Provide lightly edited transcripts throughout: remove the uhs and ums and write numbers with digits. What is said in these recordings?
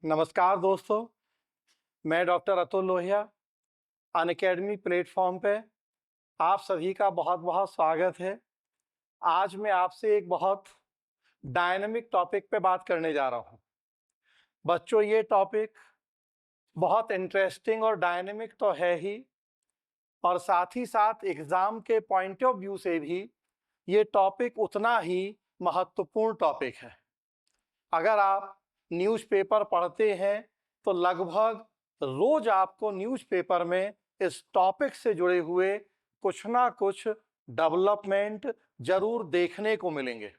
नमस्कार दोस्तों, मैं doctor Atul Lohia Unacademy platform पे आप सभी का बहुत बहुत स्वागत है। आज मैं आपसे एक बहुत डायनामिक टॉपिक पे बात करने जा रहा हूँ। बच्चों, ये टॉपिक बहुत इंटरेस्टिंग और डायनामिक तो है ही, और साथ ही साथ एग्ज़ाम के पॉइंट ऑफ व्यू से भी ये टॉपिक उतना ही महत्वपूर्ण टॉपिक है। अगर आप न्यूज़पेपर पढ़ते हैं तो लगभग रोज आपको न्यूज़पेपर में इस टॉपिक से जुड़े हुए कुछ ना कुछ डेवलपमेंट जरूर देखने को मिलेंगे।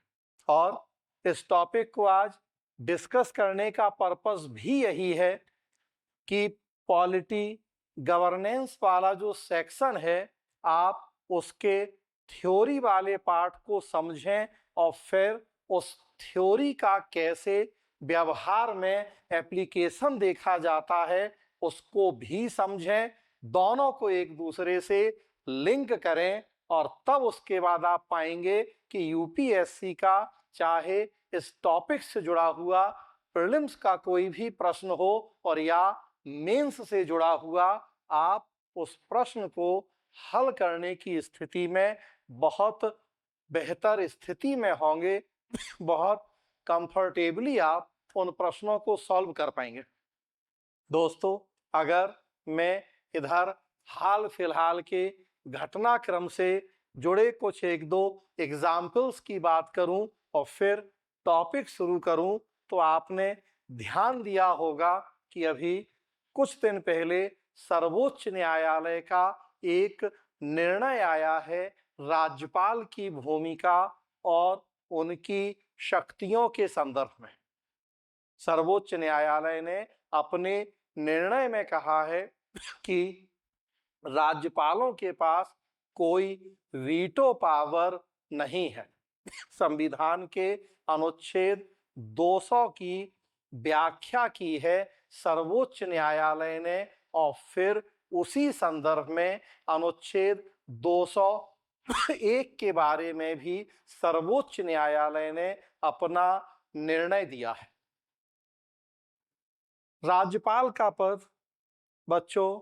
और इस टॉपिक को आज डिस्कस करने का पर्पस भी यही है कि पॉलिटी गवर्नेंस वाला जो सेक्शन है, आप उसके थ्योरी वाले पार्ट को समझें और फिर उस थ्योरी का कैसे व्यवहार में एप्लीकेशन देखा जाता है उसको भी समझें, दोनों को एक दूसरे से लिंक करें। और तब उसके बाद आप पाएंगे कि यूपीएससी का चाहे इस टॉपिक से जुड़ा हुआ प्रीलिम्स का कोई भी प्रश्न हो और या मेंस से जुड़ा हुआ, आप उस प्रश्न को हल करने की स्थिति में बहुत बेहतर स्थिति में होंगे। बहुत कंफर्टेबली आप उन प्रश्नों को सॉल्व कर पाएंगे। दोस्तों, अगर मैं इधर हाल फिलहाल के घटनाक्रम से जुड़े कुछ एक दो एग्जाम्पल्स की बात करूं और फिर टॉपिक शुरू करूं, तो आपने ध्यान दिया होगा कि अभी कुछ दिन पहले सर्वोच्च न्यायालय का एक निर्णय आया है राज्यपाल की भूमिका और उनकी शक्तियों के संदर्भ में। सर्वोच्च न्यायालय ने अपने निर्णय में कहा है कि राज्यपालों के पास कोई वीटो पावर नहीं है। संविधान के अनुच्छेद 200 की व्याख्या की है सर्वोच्च न्यायालय ने, और फिर उसी संदर्भ में अनुच्छेद 201 के बारे में भी सर्वोच्च न्यायालय ने अपना निर्णय दिया है। राज्यपाल का पद बच्चों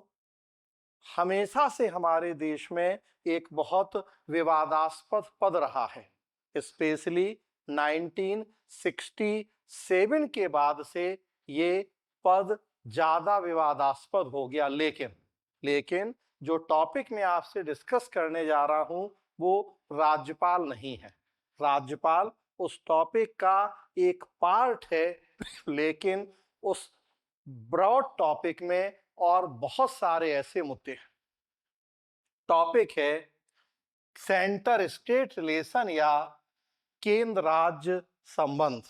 हमेशा से हमारे देश में एक बहुत विवादास्पद पद रहा है। स्पेशली 1967 के बाद से ये पद ज्यादा विवादास्पद हो गया। लेकिन जो टॉपिक मैं आपसे डिस्कस करने जा रहा हूं वो राज्यपाल नहीं है। राज्यपाल उस टॉपिक का एक पार्ट है, लेकिन उस ब्रॉड टॉपिक में और बहुत सारे ऐसे मुद्दे हैं। टॉपिक है सेंटर स्टेट रिलेशन या केंद्र राज्य संबंध।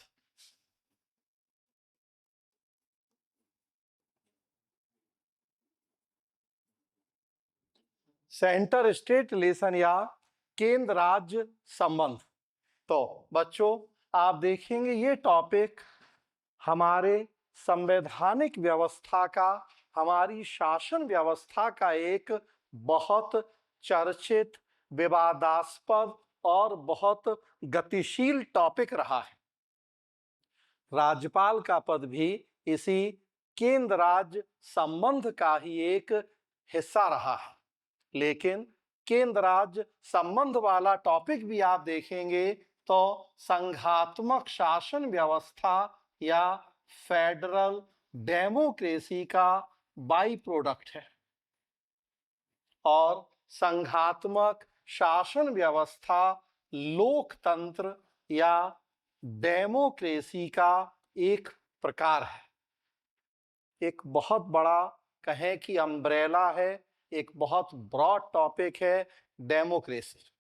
सेंटर स्टेट रिलेशन या केंद्र राज्य संबंध। तो बच्चों, आप देखेंगे ये टॉपिक हमारे संवैधानिक व्यवस्था का, हमारी शासन व्यवस्था का एक बहुत चर्चित, विवादास्पद और बहुत गतिशील टॉपिक रहा है। राज्यपाल का पद भी इसी केंद्र राज्य संबंध का ही एक हिस्सा रहा है। लेकिन केंद्र राज्य संबंध वाला टॉपिक भी आप देखेंगे तो संघात्मक शासन व्यवस्था या फेडरल डेमोक्रेसी का बाई प्रोडक्ट है। और संघात्मक शासन व्यवस्था लोकतंत्र या डेमोक्रेसी का एक प्रकार है। एक बहुत बड़ा कहें कि अम्ब्रेला है, एक बहुत ब्रॉड टॉपिक है डेमोक्रेसी।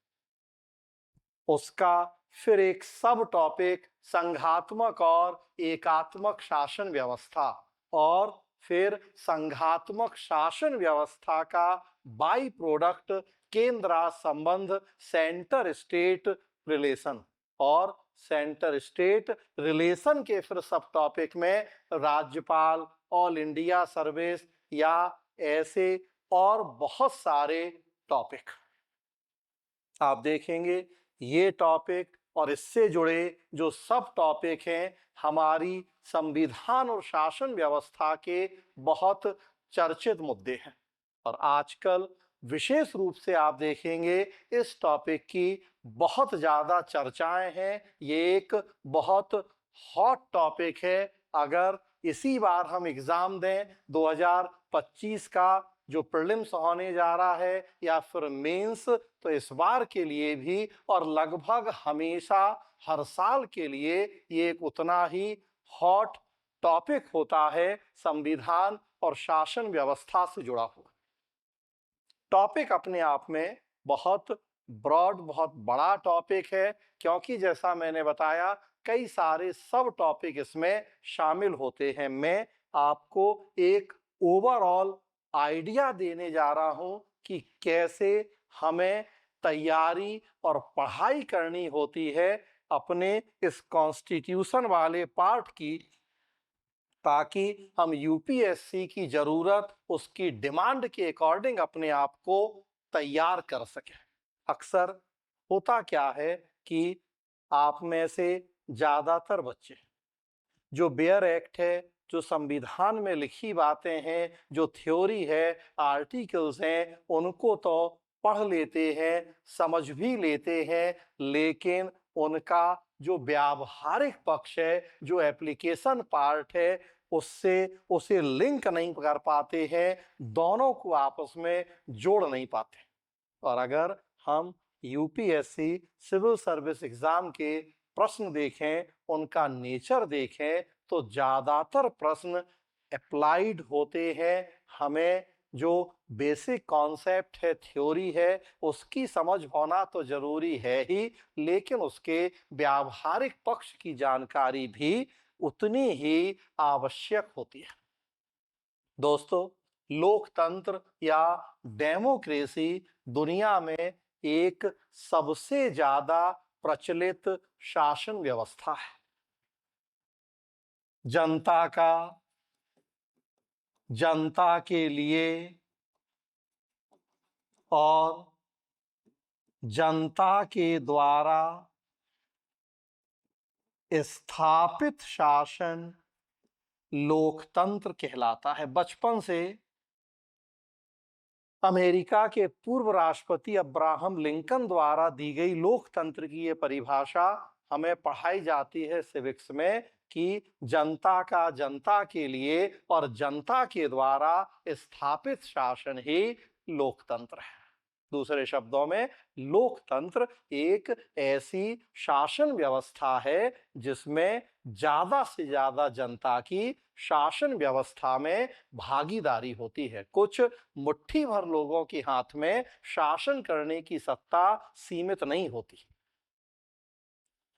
उसका फिर एक सब टॉपिक संघात्मक और एकात्मक शासन व्यवस्था, और फिर संघात्मक शासन व्यवस्था का बाई प्रोडक्ट केंद्र राज्य संबंध, सेंटर स्टेट रिलेशन। और सेंटर स्टेट रिलेशन के फिर सब टॉपिक में राज्यपाल, ऑल इंडिया सर्विस या ऐसे और बहुत सारे टॉपिक आप देखेंगे। ये टॉपिक और इससे जुड़े जो सब टॉपिक हैं हमारी संविधान और शासन व्यवस्था के बहुत चर्चित मुद्दे हैं। और आजकल विशेष रूप से आप देखेंगे इस टॉपिक की बहुत ज़्यादा चर्चाएं हैं। ये एक बहुत हॉट टॉपिक है। अगर इसी बार हम एग्ज़ाम दें 2025 का जो प्रीलिम्स होने जा रहा है या फिर मेंस, तो इस बार के लिए भी और लगभग हमेशा हर साल के लिए ये एक उतना ही हॉट टॉपिक होता है संविधान और शासन व्यवस्था से जुड़ा हुआ। टॉपिक अपने आप में बहुत ब्रॉड, बहुत बड़ा टॉपिक है, क्योंकि जैसा मैंने बताया कई सारे सब टॉपिक इसमें शामिल होते हैं। मैं आपको एक ओवरऑल आइडिया देने जा रहा हूं कि कैसे हमें तैयारी और पढ़ाई करनी होती है अपने इस कॉन्स्टिट्यूशन वाले पार्ट की, ताकि हम यूपीएससी की जरूरत, उसकी डिमांड के अकॉर्डिंग अपने आप को तैयार कर सकें। अक्सर होता क्या है कि आप में से ज्यादातर बच्चे जो बेयर एक्ट है, जो संविधान में लिखी बातें हैं, जो थ्योरी है, आर्टिकल्स हैं, उनको तो पढ़ लेते हैं, समझ भी लेते हैं, लेकिन उनका जो व्यावहारिक पक्ष है, जो एप्लीकेशन पार्ट है, उससे उसे लिंक नहीं कर पाते हैं, दोनों को आपस में जोड़ नहीं पाते। और अगर हम यूपीएससी सिविल सर्विस एग्जाम के प्रश्न देखें, उनका नेचर देखें, तो ज्यादातर प्रश्न अप्लाइड होते हैं। हमें जो बेसिक कॉन्सेप्ट है, थ्योरी है, उसकी समझ होना तो जरूरी है ही, लेकिन उसके व्यावहारिक पक्ष की जानकारी भी उतनी ही आवश्यक होती है। दोस्तों, लोकतंत्र या डेमोक्रेसी दुनिया में एक सबसे ज्यादा प्रचलित शासन व्यवस्था है। जनता का, जनता के लिए और जनता के द्वारा स्थापित शासन लोकतंत्र कहलाता है। बचपन से अमेरिका के पूर्व राष्ट्रपति अब्राहम लिंकन द्वारा दी गई लोकतंत्र की ये परिभाषा हमें पढ़ाई जाती है सिविक्स में कि जनता का, जनता के लिए और जनता के द्वारा स्थापित शासन ही लोकतंत्र है। दूसरे शब्दों में, लोकतंत्र एक ऐसी शासन व्यवस्था है जिसमें ज्यादा से ज्यादा जनता की शासन व्यवस्था में भागीदारी होती है। कुछ मुट्ठी भर लोगों के हाथ में शासन करने की सत्ता सीमित नहीं होती।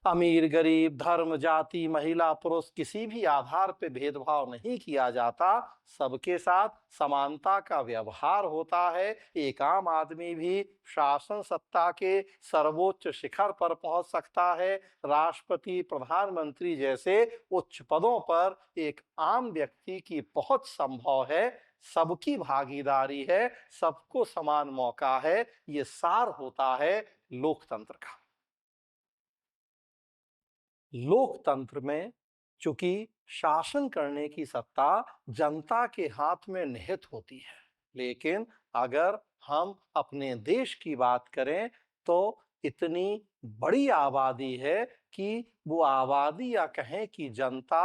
अमीर गरीब, धर्म, जाति, महिला, पुरुष, किसी भी आधार पर भेदभाव नहीं किया जाता। सबके साथ समानता का व्यवहार होता है। एक आम आदमी भी शासन सत्ता के सर्वोच्च शिखर पर पहुंच सकता है। राष्ट्रपति, प्रधानमंत्री जैसे उच्च पदों पर एक आम व्यक्ति की पहुंच संभव है। सबकी भागीदारी है, सबको समान मौका है। ये सार होता है लोकतंत्र का। लोकतंत्र में चूंकि शासन करने की सत्ता जनता के हाथ में निहित होती है, लेकिन अगर हम अपने देश की बात करें तो इतनी बड़ी आबादी है कि वो आबादी या कहें कि जनता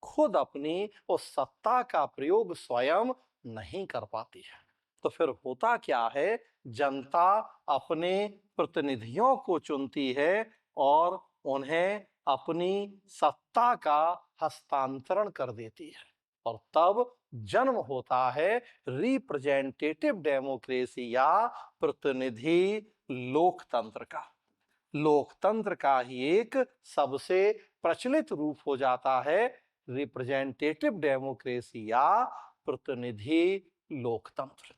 खुद अपनी उस सत्ता का प्रयोग स्वयं नहीं कर पाती है। तो फिर होता क्या है, जनता अपने प्रतिनिधियों को चुनती है और उन्हें अपनी सत्ता का हस्तांतरण कर देती है, और तब जन्म होता है रिप्रेजेंटेटिव डेमोक्रेसी या प्रतिनिधि लोकतंत्र का। लोकतंत्र का ही एक सबसे प्रचलित रूप हो जाता है रिप्रेजेंटेटिव डेमोक्रेसी या प्रतिनिधि लोकतंत्र।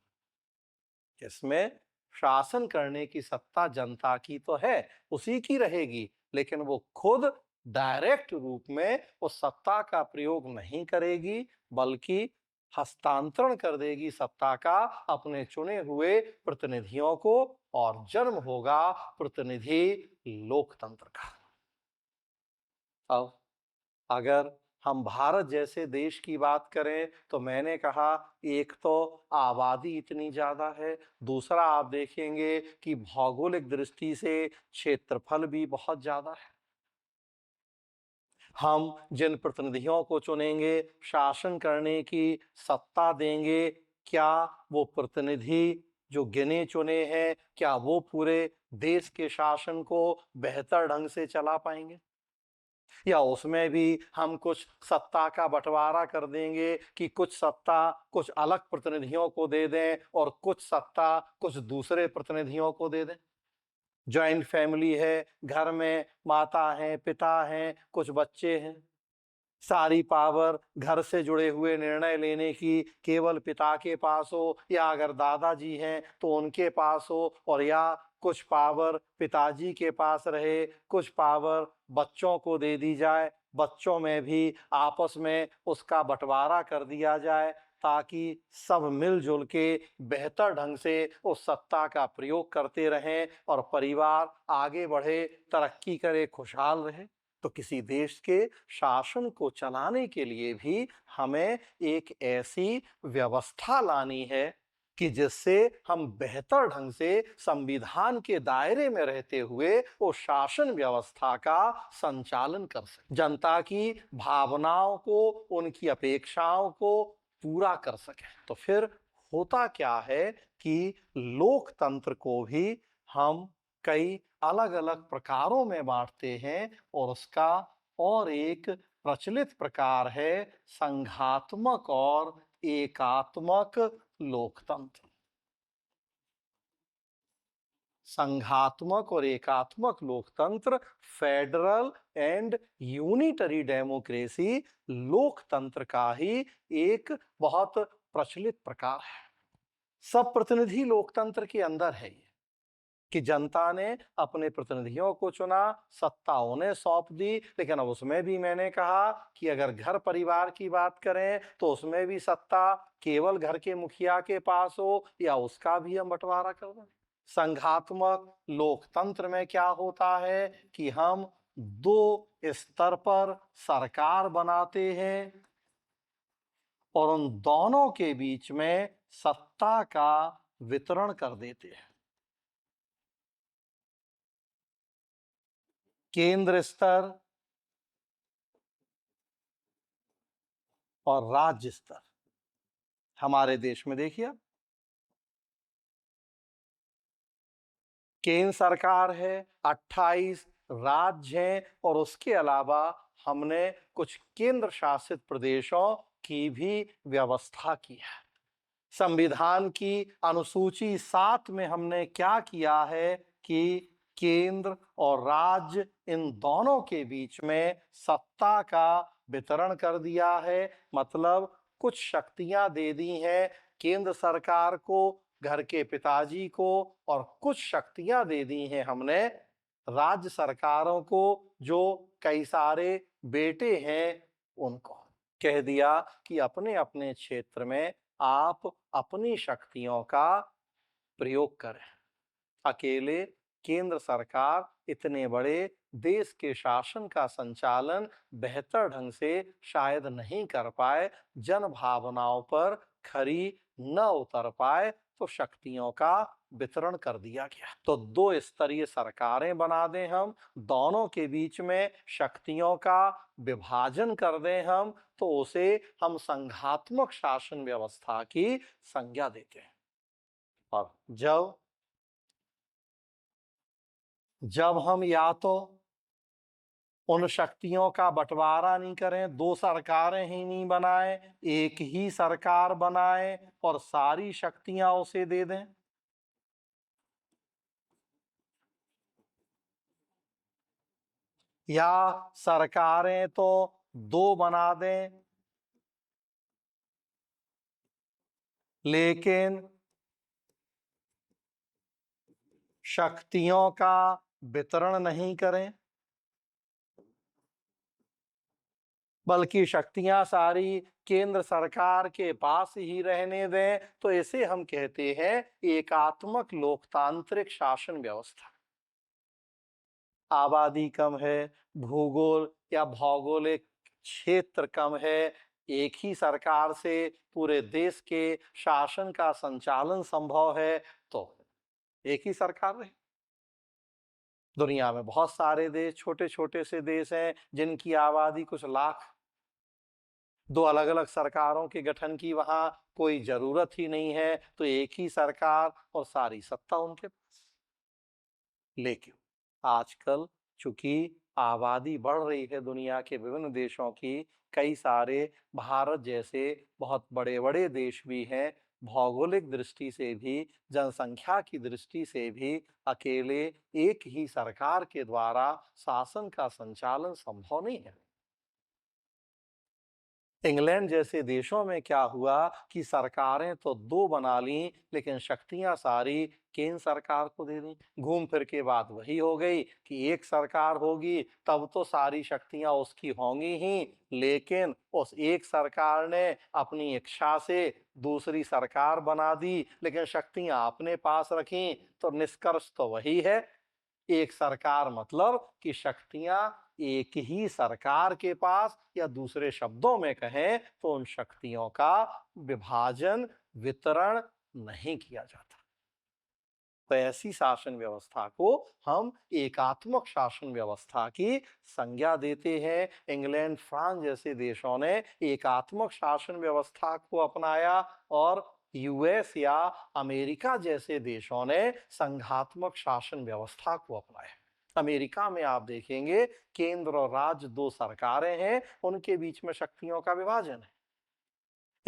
इसमें शासन करने की सत्ता जनता की तो है, उसी की रहेगी, लेकिन वो खुद डायरेक्ट रूप में उस सत्ता का प्रयोग नहीं करेगी, बल्कि हस्तांतरण कर देगी सत्ता का अपने चुने हुए प्रतिनिधियों को, और जन्म होगा प्रतिनिधि लोकतंत्र का। अब अगर हम भारत जैसे देश की बात करें तो मैंने कहा एक तो आबादी इतनी ज़्यादा है, दूसरा आप देखेंगे कि भौगोलिक दृष्टि से क्षेत्रफल भी बहुत ज़्यादा है। हम जिन प्रतिनिधियों को चुनेंगे, शासन करने की सत्ता देंगे, क्या वो प्रतिनिधि जो गिने चुने हैं, क्या वो पूरे देश के शासन को बेहतर ढंग से चला पाएंगे? या उसमें भी हम कुछ सत्ता का बंटवारा कर देंगे कि कुछ सत्ता कुछ अलग प्रतिनिधियों को दे दें और कुछ सत्ता कुछ दूसरे प्रतिनिधियों को दे दें। जॉइंट फैमिली है, घर में माता हैं, पिता हैं, कुछ बच्चे हैं, सारी पावर घर से जुड़े हुए निर्णय लेने की केवल पिता के पास हो, या अगर दादाजी हैं तो उनके पास हो, और या कुछ पावर पिताजी के पास रहे, कुछ पावर बच्चों को दे दी जाए, बच्चों में भी आपस में उसका बंटवारा कर दिया जाए ताकि सब मिलजुल के बेहतर ढंग से उस सत्ता का प्रयोग करते रहें और परिवार आगे बढ़े, तरक्की करे, खुशहाल रहे। तो किसी देश के शासन को चलाने के लिए भी हमें एक ऐसी व्यवस्था लानी है कि जिससे हम बेहतर ढंग से संविधान के दायरे में रहते हुए वो शासन व्यवस्था का संचालन कर सकें, जनता की भावनाओं को, उनकी अपेक्षाओं को पूरा कर सकें। तो फिर होता क्या है कि लोकतंत्र को भी हम कई अलग अलग प्रकारों में बांटते हैं और उसका और एक प्रचलित प्रकार है संघात्मक और एकात्मक लोकतंत्र। संघात्मक और एकात्मक लोकतंत्र, फेडरल एंड यूनिटरी डेमोक्रेसी लोकतंत्र का ही एक बहुत प्रचलित प्रकार है। सब प्रतिनिधि लोकतंत्र के अंदर है ये कि जनता ने अपने प्रतिनिधियों को चुना, सत्ता उन्हें सौंप दी, लेकिन अब उसमें भी मैंने कहा कि अगर घर परिवार की बात करें तो उसमें भी सत्ता केवल घर के मुखिया के पास हो या उसका भी हम बंटवारा कर दें। संघात्मक लोकतंत्र में क्या होता है कि हम दो स्तर पर सरकार बनाते हैं और उन दोनों के बीच में सत्ता का वितरण कर देते हैं। केंद्र स्तर और राज्य स्तर। हमारे देश में देखिए केंद्र सरकार है, 28 राज्य हैं और उसके अलावा हमने कुछ केंद्र शासित प्रदेशों की भी व्यवस्था की है। संविधान की अनुसूची 7 में हमने क्या किया है कि केंद्र और राज्य इन दोनों के बीच में सत्ता का वितरण कर दिया है। मतलब कुछ शक्तियां दे दी हैं केंद्र सरकार को, घर के पिताजी को, और कुछ शक्तियां दे दी हैं हमने राज्य सरकारों को, जो कई सारे बेटे हैं उनको। कह दिया कि अपने अपने क्षेत्र में आप अपनी शक्तियों का प्रयोग करें। अकेले केंद्र सरकार इतने बड़े देश के शासन का संचालन बेहतर ढंग से शायद नहीं कर पाए, जन भावनाओं पर खरी न उतर पाए, तो शक्तियों का वितरण कर दिया गया। तो दो स्तरीय सरकारें बना दें हम, दोनों के बीच में शक्तियों का विभाजन कर दें हम, तो उसे हम संघात्मक शासन व्यवस्था की संज्ञा देते हैं। और जब हम या तो उन शक्तियों का बंटवारा नहीं करें, दो सरकारें ही नहीं बनाएं, एक ही सरकार बनाएं और सारी शक्तियां उसे दे दें, या सरकारें तो दो बना दें लेकिन शक्तियों का वितरण नहीं करें, बल्कि शक्तियां सारी केंद्र सरकार के पास ही रहने दें, तो इसे हम कहते हैं एकात्मक लोकतांत्रिक शासन व्यवस्था। आबादी कम है, भूगोल या भौगोलिक क्षेत्र कम है, एक ही सरकार से पूरे देश के शासन का संचालन संभव है, तो एक ही सरकार रहे। दुनिया में बहुत सारे देश, छोटे छोटे से देश हैं जिनकी आबादी कुछ लाख। दो अलग अलग सरकारों के गठन की वहां कोई जरूरत ही नहीं है, तो एक ही सरकार और सारी सत्ता उनके पास। लेकिन आजकल चूंकि आबादी बढ़ रही है दुनिया के विभिन्न देशों की, कई सारे भारत जैसे बहुत बड़े बड़े देश भी हैं, भौगोलिक दृष्टि से भी जनसंख्या की दृष्टि से भी अकेले एक ही सरकार के द्वारा शासन का संचालन संभव नहीं है। इंग्लैंड जैसे देशों में क्या हुआ कि सरकारें तो दो बना ली, लेकिन शक्तियां सारी केंद्र सरकार को दे दी। घूम फिर के बात वही हो गई कि एक सरकार होगी तब तो सारी शक्तियां उसकी होंगी ही, लेकिन उस एक सरकार ने अपनी इच्छा से दूसरी सरकार बना दी, लेकिन शक्तियां अपने पास रखी। तो निष्कर्ष तो वही है, एक सरकार मतलब कि शक्तियां एक ही सरकार के पास, या दूसरे शब्दों में कहें तो उन शक्तियों का विभाजन, वितरण नहीं किया जाता। तो ऐसी शासन व्यवस्था को हम एकात्मक शासन व्यवस्था की संज्ञा देते हैं। इंग्लैंड, फ्रांस जैसे देशों ने एकात्मक शासन व्यवस्था को अपनाया, और यूएस या अमेरिका जैसे देशों ने संघात्मक शासन व्यवस्था को अपनाया। अमेरिका में आप देखेंगे केंद्र और राज्य दो सरकारें हैं, उनके बीच में शक्तियों का विभाजन है।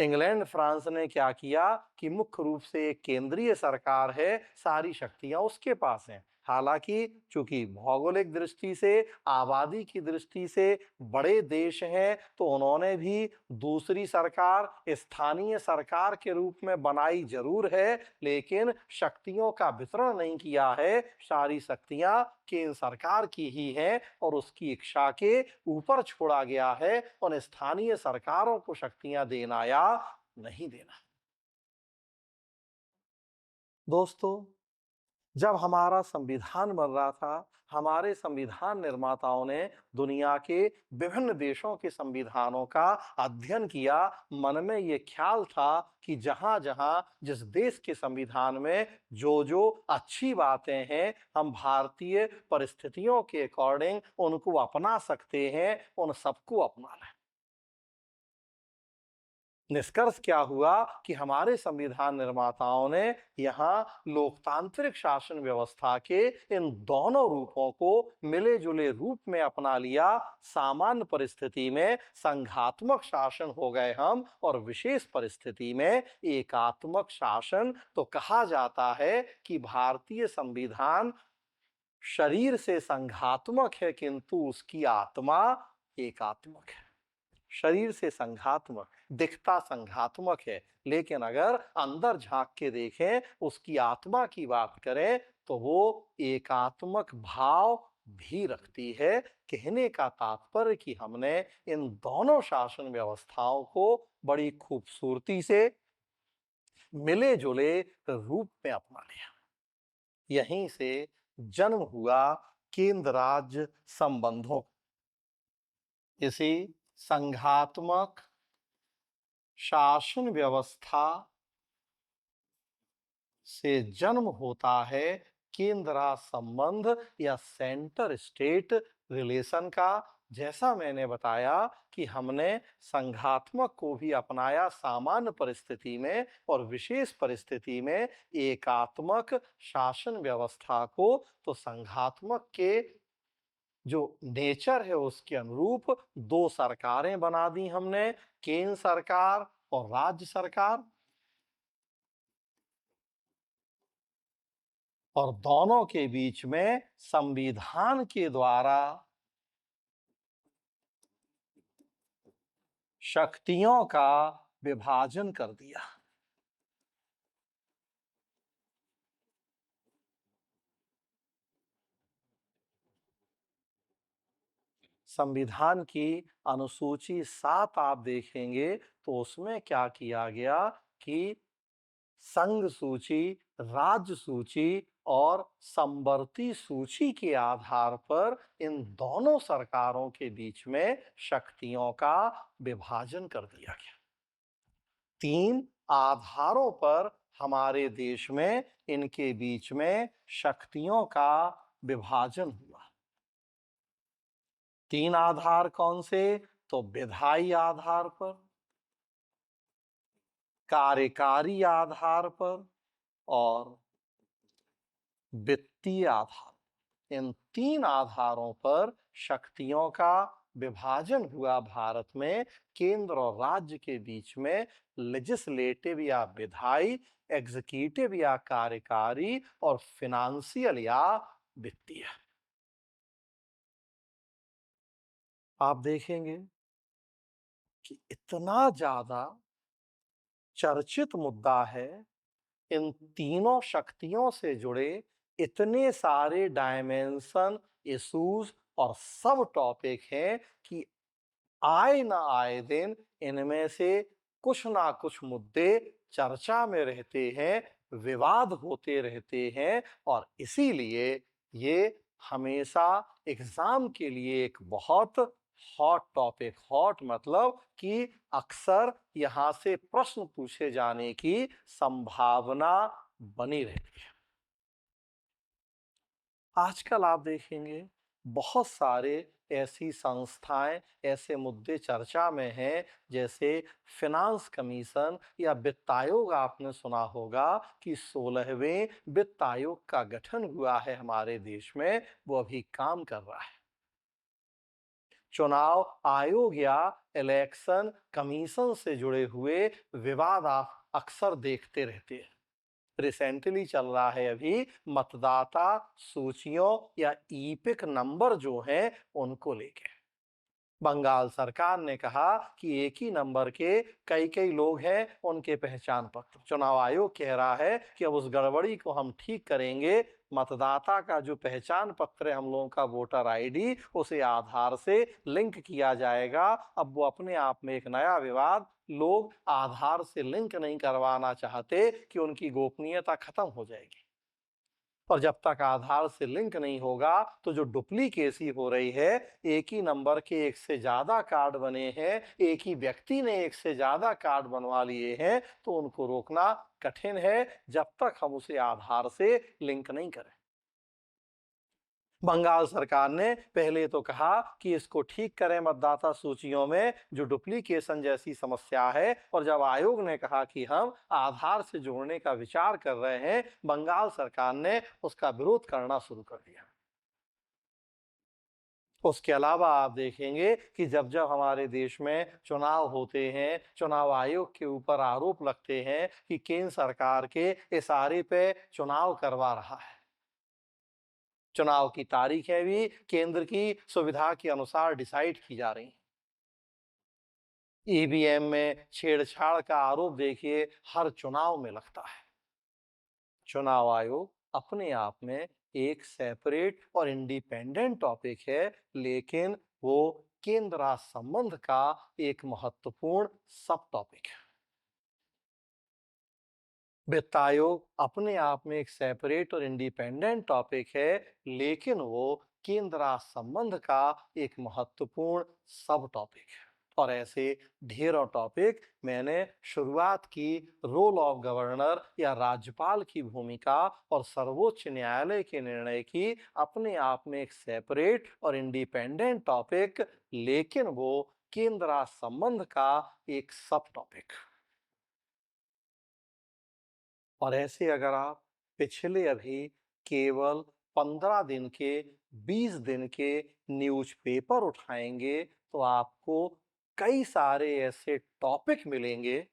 इंग्लैंड, फ्रांस ने क्या किया कि मुख्य रूप से एक केंद्रीय सरकार है, सारी शक्तियां उसके पास हैं। हालांकि चूंकि भौगोलिक दृष्टि से, आबादी की दृष्टि से बड़े देश हैं, तो उन्होंने भी दूसरी सरकार स्थानीय सरकार के रूप में बनाई जरूर है, लेकिन शक्तियों का वितरण नहीं किया है। सारी शक्तियां केंद्र सरकार की ही हैं और उसकी इच्छा के ऊपर छोड़ा गया है, उन स्थानीय सरकारों को शक्तियां देना या नहीं देना। दोस्तों, जब हमारा संविधान बन रहा था, हमारे संविधान निर्माताओं ने दुनिया के विभिन्न देशों के संविधानों का अध्ययन किया। मन में ये ख्याल था कि जहां-जहां जिस देश के संविधान में जो-जो अच्छी बातें हैं, हम भारतीय परिस्थितियों के अकॉर्डिंग उनको अपना सकते हैं, उन सबको अपना लें। निष्कर्ष क्या हुआ कि हमारे संविधान निर्माताओं ने यहाँ लोकतांत्रिक शासन व्यवस्था के इन दोनों रूपों को मिले जुले रूप में अपना लिया। सामान्य परिस्थिति में संघात्मक शासन हो गए हम, और विशेष परिस्थिति में एकात्मक शासन। तो कहा जाता है कि भारतीय संविधान शरीर से संघात्मक है, किंतु उसकी आत्मा एकात्मक है। शरीर से संघात्मक, दिखता संघात्मक है, लेकिन अगर अंदर झांक के देखें, उसकी आत्मा की बात करें, तो वो एकात्मक भाव भी रखती है। कहने का तात्पर्य कि हमने इन दोनों शासन व्यवस्थाओं को बड़ी खूबसूरती से मिले जुले रूप में अपना लिया। यहीं से जन्म हुआ केंद्र राज्य संबंधों। इसी संघात्मक शासन व्यवस्था से जन्म होता है केंद्र राज्य संबंध या सेंटर स्टेट रिलेशन का। जैसा मैंने बताया कि हमने संघात्मक को भी अपनाया सामान्य परिस्थिति में, और विशेष परिस्थिति में एकात्मक शासन व्यवस्था को। तो संघात्मक के जो नेचर है उसके अनुरूप दो सरकारें बना दी हमने, केंद्र सरकार और राज्य सरकार, और दोनों के बीच में संविधान के द्वारा शक्तियों का विभाजन कर दिया। संविधान की अनुसूची 7 आप देखेंगे तो उसमें क्या किया गया कि संघ सूची, राज्य सूची और समवर्ती सूची के आधार पर इन दोनों सरकारों के बीच में शक्तियों का विभाजन कर दिया गया। 3 आधारों पर हमारे देश में इनके बीच में शक्तियों का विभाजन हुआ। 3 आधार कौन से? तो विधायी आधार पर, कार्यकारी आधार पर और वित्तीय आधार। इन 3 आधारों पर शक्तियों का विभाजन हुआ भारत में। केंद्र और राज्य के बीच में लेजिस्लेटिव या विधायी, एग्जीक्यूटिव या कार्यकारी और फिनेंशियल या वित्तीय। आप देखेंगे कि इतना ज्यादा चर्चित मुद्दा है, इन तीनों शक्तियों से जुड़े इतने सारे डायमेंशन, इश्यूज और सब टॉपिक हैं कि आए ना आए दिन इनमें से कुछ ना कुछ मुद्दे चर्चा में रहते हैं, विवाद होते रहते हैं और इसीलिए ये हमेशा एग्जाम के लिए एक बहुत हॉट टॉपिक, हॉट मतलब कि अक्सर यहां से प्रश्न पूछे जाने की संभावना बनी रहती है। आजकल आप देखेंगे बहुत सारे ऐसी संस्थाएं, ऐसे मुद्दे चर्चा में हैं, जैसे फिनांस कमीशन या वित्त आयोग। आपने सुना होगा कि 16वें वित्त आयोग का गठन हुआ है हमारे देश में, वो अभी काम कर रहा है। चुनाव आयोग या इलेक्शन कमीशन से जुड़े हुए विवाद आप अक्सर देखते रहते हैं। रिसेंटली चल रहा है अभी मतदाता सूचियों या ईपिक नंबर जो हैं उनको लेके। बंगाल सरकार ने कहा कि एक ही नंबर के कई कई लोग हैं, उनके पहचान पत्र। चुनाव आयोग कह रहा है कि अब उस गड़बड़ी को हम ठीक करेंगे। मतदाता का जो पहचान पत्र है, हम लोगों का वोटर आईडी, उसे आधार से लिंक किया जाएगा। अब वो अपने आप में एक नया विवाद, लोग आधार से लिंक नहीं करवाना चाहते कि उनकी गोपनीयता खत्म हो जाएगी। और जब तक आधार से लिंक नहीं होगा तो जो डुप्लीकेसी हो रही है, एक ही नंबर के एक से ज्यादा कार्ड बने हैं, एक ही व्यक्ति ने एक से ज्यादा कार्ड बनवा लिए हैं, तो उनको रोकना कठिन है जब तक हम उसे आधार से लिंक नहीं करें। बंगाल सरकार ने पहले तो कहा कि इसको ठीक करें मतदाता सूचियों में जो डुप्लीकेशन जैसी समस्या है, और जब आयोग ने कहा कि हम आधार से जोड़ने का विचार कर रहे हैं, बंगाल सरकार ने उसका विरोध करना शुरू कर दिया। उसके अलावा आप देखेंगे कि जब जब हमारे देश में चुनाव होते हैं, चुनाव आयोग के ऊपर आरोप लगते हैं कि केंद्र सरकार के इशारे पे चुनाव करवा रहा है। चुनाव की तारीखें भी केंद्र की सुविधा के अनुसार डिसाइड की जा रही हैं। ईवीएम में छेड़छाड़ का आरोप देखिए हर चुनाव में लगता है। चुनाव आयोग अपने आप में एक सेपरेट और इंडिपेंडेंट टॉपिक है, लेकिन वो केंद्र राज्य संबंध का एक महत्वपूर्ण सब टॉपिक है। वित्त आयोग अपने आप में एक सेपरेट और इंडिपेंडेंट टॉपिक है, लेकिन वो केंद्र राज्य संबंध का एक महत्वपूर्ण सब टॉपिक है। और ऐसे ढेरों टॉपिक मैंने शुरुआत की रोल ऑफ गवर्नर या राज्यपाल की भूमिका और सर्वोच्च न्यायालय के निर्णय की, अपने आप में एक सेपरेट और इंडिपेंडेंट टॉपिक, लेकिन वो केंद्र राज्य संबंध का एक सब टॉपिक। और ऐसे अगर आप पिछले अभी केवल 15 दिन के, 20 दिन के न्यूज़पेपर उठाएंगे तो आपको कई सारे ऐसे टॉपिक मिलेंगे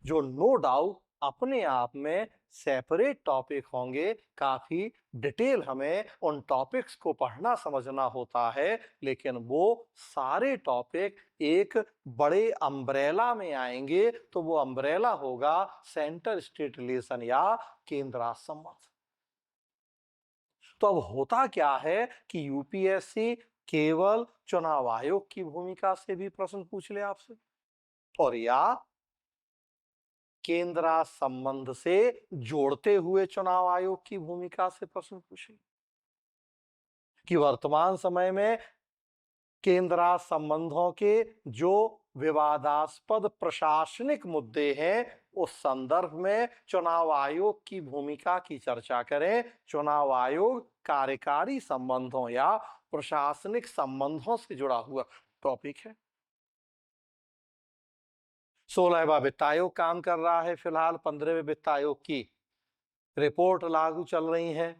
जो नो डाउट अपने आप में सेपरेट टॉपिक होंगे। काफी डिटेल हमें उन टॉपिक्स को पढ़ना समझना होता है, लेकिन वो सारे टॉपिक एक बड़े अम्ब्रेला में आएंगे, तो वो अम्ब्रेला होगा सेंटर स्टेट रिलेशन या केंद्र राज्य संबंध। तो अब होता क्या है कि यूपीएससी केवल चुनाव आयोग की भूमिका से भी प्रश्न पूछ ले आपसे, और या केंद्र संबंध से जोड़ते हुए चुनाव आयोग की भूमिका से प्रश्न पूछे कि वर्तमान समय में केंद्र संबंधों के जो विवादास्पद प्रशासनिक मुद्दे हैं उस संदर्भ में चुनाव आयोग की भूमिका की चर्चा करें। चुनाव आयोग कार्यकारी संबंधों या प्रशासनिक संबंधों से जुड़ा हुआ टॉपिक है। 16वां वित्त आयोग काम कर रहा है फिलहाल। 15वें वित्त आयोग की रिपोर्ट लागू चल रही है।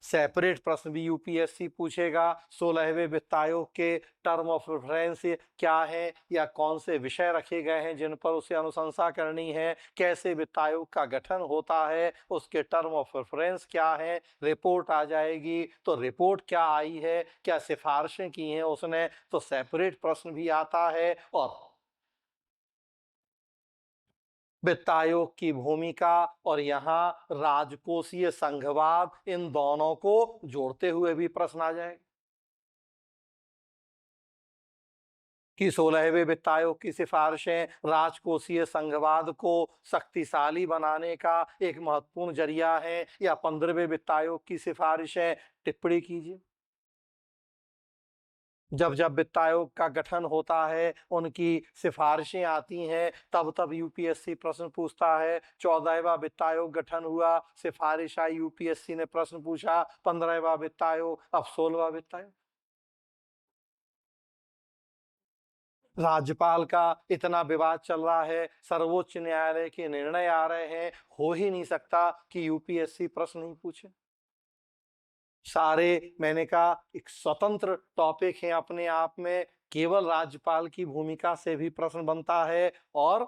सेपरेट प्रश्न भी यूपीएससी पूछेगा। 16वें वित्त आयोग के टर्म ऑफ रेफरेंस क्या है या कौन से विषय रखे गए हैं जिन पर उसे अनुशंसा करनी है, कैसे वित्त आयोग का गठन होता है, उसके टर्म ऑफ रेफरेंस क्या है। रिपोर्ट आ जाएगी तो रिपोर्ट क्या आई है, क्या सिफारिशें की हैं उसने, तो सेपरेट प्रश्न भी आता है। और वित्त आयोग की भूमिका और यहाँ राजकोषीय संघवाद, इन दोनों को जोड़ते हुए भी प्रश्न आ जाएगा कि 16वें वित्त आयोग की सिफारिशें राजकोषीय संघवाद को शक्तिशाली बनाने का एक महत्वपूर्ण जरिया है या 15वें वित्त आयोग की सिफारिशें। टिप्पणी कीजिए। जब जब वित्त आयोग का गठन होता है, उनकी सिफारिशें आती हैं, तब तब यूपीएससी प्रश्न पूछता है। 14वां वित्त आयोग गठन हुआ, सिफारिश आई, यूपीएससी ने प्रश्न पूछा। 15वां वित्त आयोग, अब 16वां वित्त आयोग। राज्यपाल का इतना विवाद चल रहा है, सर्वोच्च न्यायालय के निर्णय आ रहे हैं, हो ही नहीं सकता कि यूपीएससी प्रश्न नहीं पूछे। सारे, मैंने कहा, एक स्वतंत्र टॉपिक है अपने आप में। केवल राज्यपाल की भूमिका से भी प्रश्न बनता है और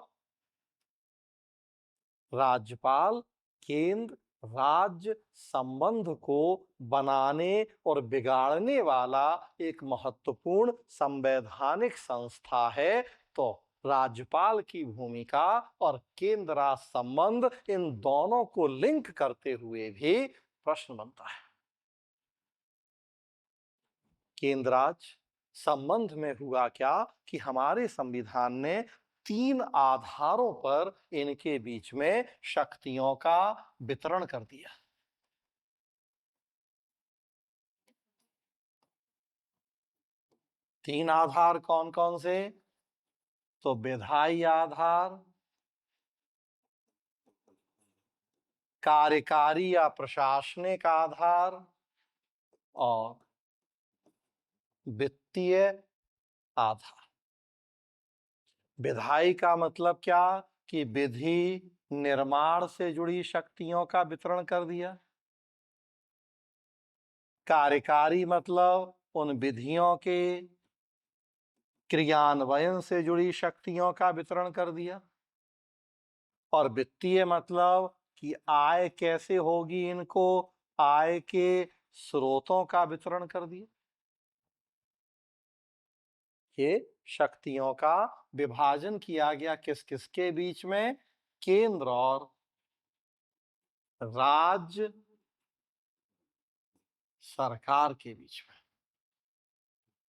राज्यपाल केंद्र राज्य संबंध को बनाने और बिगाड़ने वाला एक महत्वपूर्ण संवैधानिक संस्था है। तो राज्यपाल की भूमिका और केंद्र राज्य संबंध, इन दोनों को लिंक करते हुए भी प्रश्न बनता है। केंद्र राज्य संबंध में हुआ क्या कि हमारे संविधान ने 3 आधारों पर इनके बीच में शक्तियों का वितरण कर दिया। तीन आधार कौन कौन से? तो विधायी आधार, कार्यकारी या प्रशासनिक आधार और वित्तीय आधार। विधायी का मतलब क्या कि विधि निर्माण से जुड़ी शक्तियों का वितरण कर दिया। कार्यकारी मतलब उन विधियों के क्रियान्वयन से जुड़ी शक्तियों का वितरण कर दिया। और वित्तीय मतलब कि आय कैसे होगी, इनको आय के स्रोतों का वितरण कर दिया। ये शक्तियों का विभाजन किया गया किस किस के बीच में? केंद्र और राज्य सरकार के बीच में।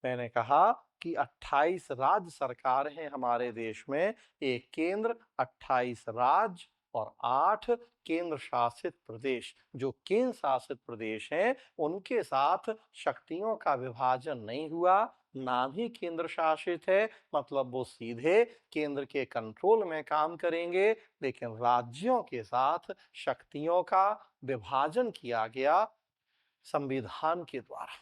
मैंने कहा कि 28 राज्य सरकार हैं हमारे देश में, एक केंद्र, 28 राज्य और 8 केंद्र शासित प्रदेश। जो केंद्र शासित प्रदेश हैं उनके साथ शक्तियों का विभाजन नहीं हुआ, नाम ही केंद्र शासित है, मतलब वो सीधे केंद्र के कंट्रोल में काम करेंगे। लेकिन राज्यों के साथ शक्तियों का विभाजन किया गया संविधान के द्वारा।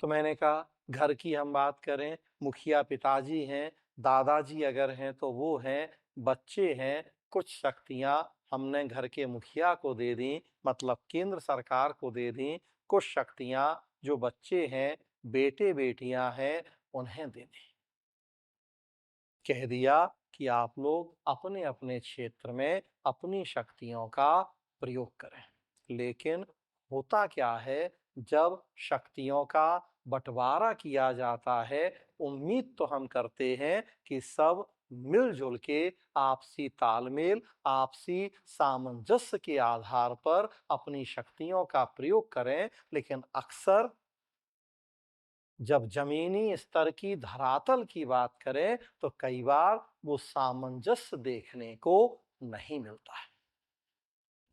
तो मैंने कहा, घर की हम बात करें, मुखिया पिताजी हैं, दादाजी अगर हैं तो वो हैं, बच्चे हैं, कुछ शक्तियां हमने घर के मुखिया को दे दी, मतलब केंद्र सरकार को दे दी। कुछ शक्तियां जो बच्चे हैं, बेटे बेटियां हैं, उन्हें दे दी। कह दिया कि आप लोग अपने अपने क्षेत्र में अपनी शक्तियों का प्रयोग करें। लेकिन होता क्या है, जब शक्तियों का बंटवारा किया जाता है, उम्मीद तो हम करते हैं कि सब मिलजुल के आपसी तालमेल, आपसी सामंजस्य के आधार पर अपनी शक्तियों का प्रयोग करें। लेकिन अक्सर जब जमीनी स्तर की धरातल की बात करें तो कई बार वो सामंजस्य देखने को नहीं मिलता है,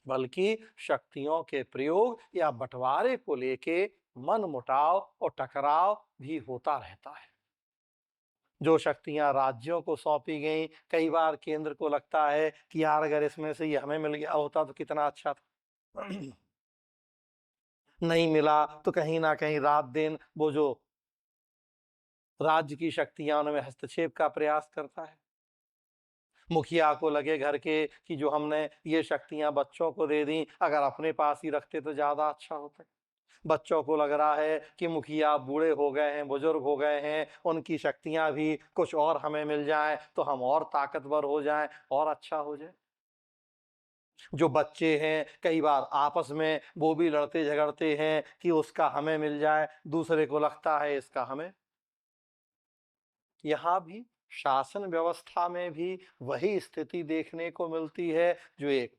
बल्कि शक्तियों के प्रयोग या बंटवारे को लेके मनमुटाव और टकराव भी होता रहता है। जो शक्तियां राज्यों को सौंपी गई, कई बार केंद्र को लगता है कि यार अगर इसमें से ये हमें मिल गया होता तो कितना अच्छा था। नहीं मिला तो कहीं ना कहीं रात दिन वो जो राज्य की शक्तियां उनमें हस्तक्षेप का प्रयास करता है। मुखिया को लगे घर के कि जो हमने ये शक्तियां बच्चों को दे दी, अगर अपने पास ही रखते तो ज्यादा अच्छा होता। बच्चों को लग रहा है कि मुखिया बूढ़े हो गए हैं, बुजुर्ग हो गए हैं, उनकी शक्तियां भी कुछ और हमें मिल जाएं तो हम और ताकतवर हो जाएं और अच्छा हो जाए। जो बच्चे हैं कई बार आपस में वो भी लड़ते झगड़ते हैं कि उसका हमें मिल जाए, दूसरे को लगता है इसका हमें। यहाँ भी शासन व्यवस्था में भी वही स्थिति देखने को मिलती है जो एक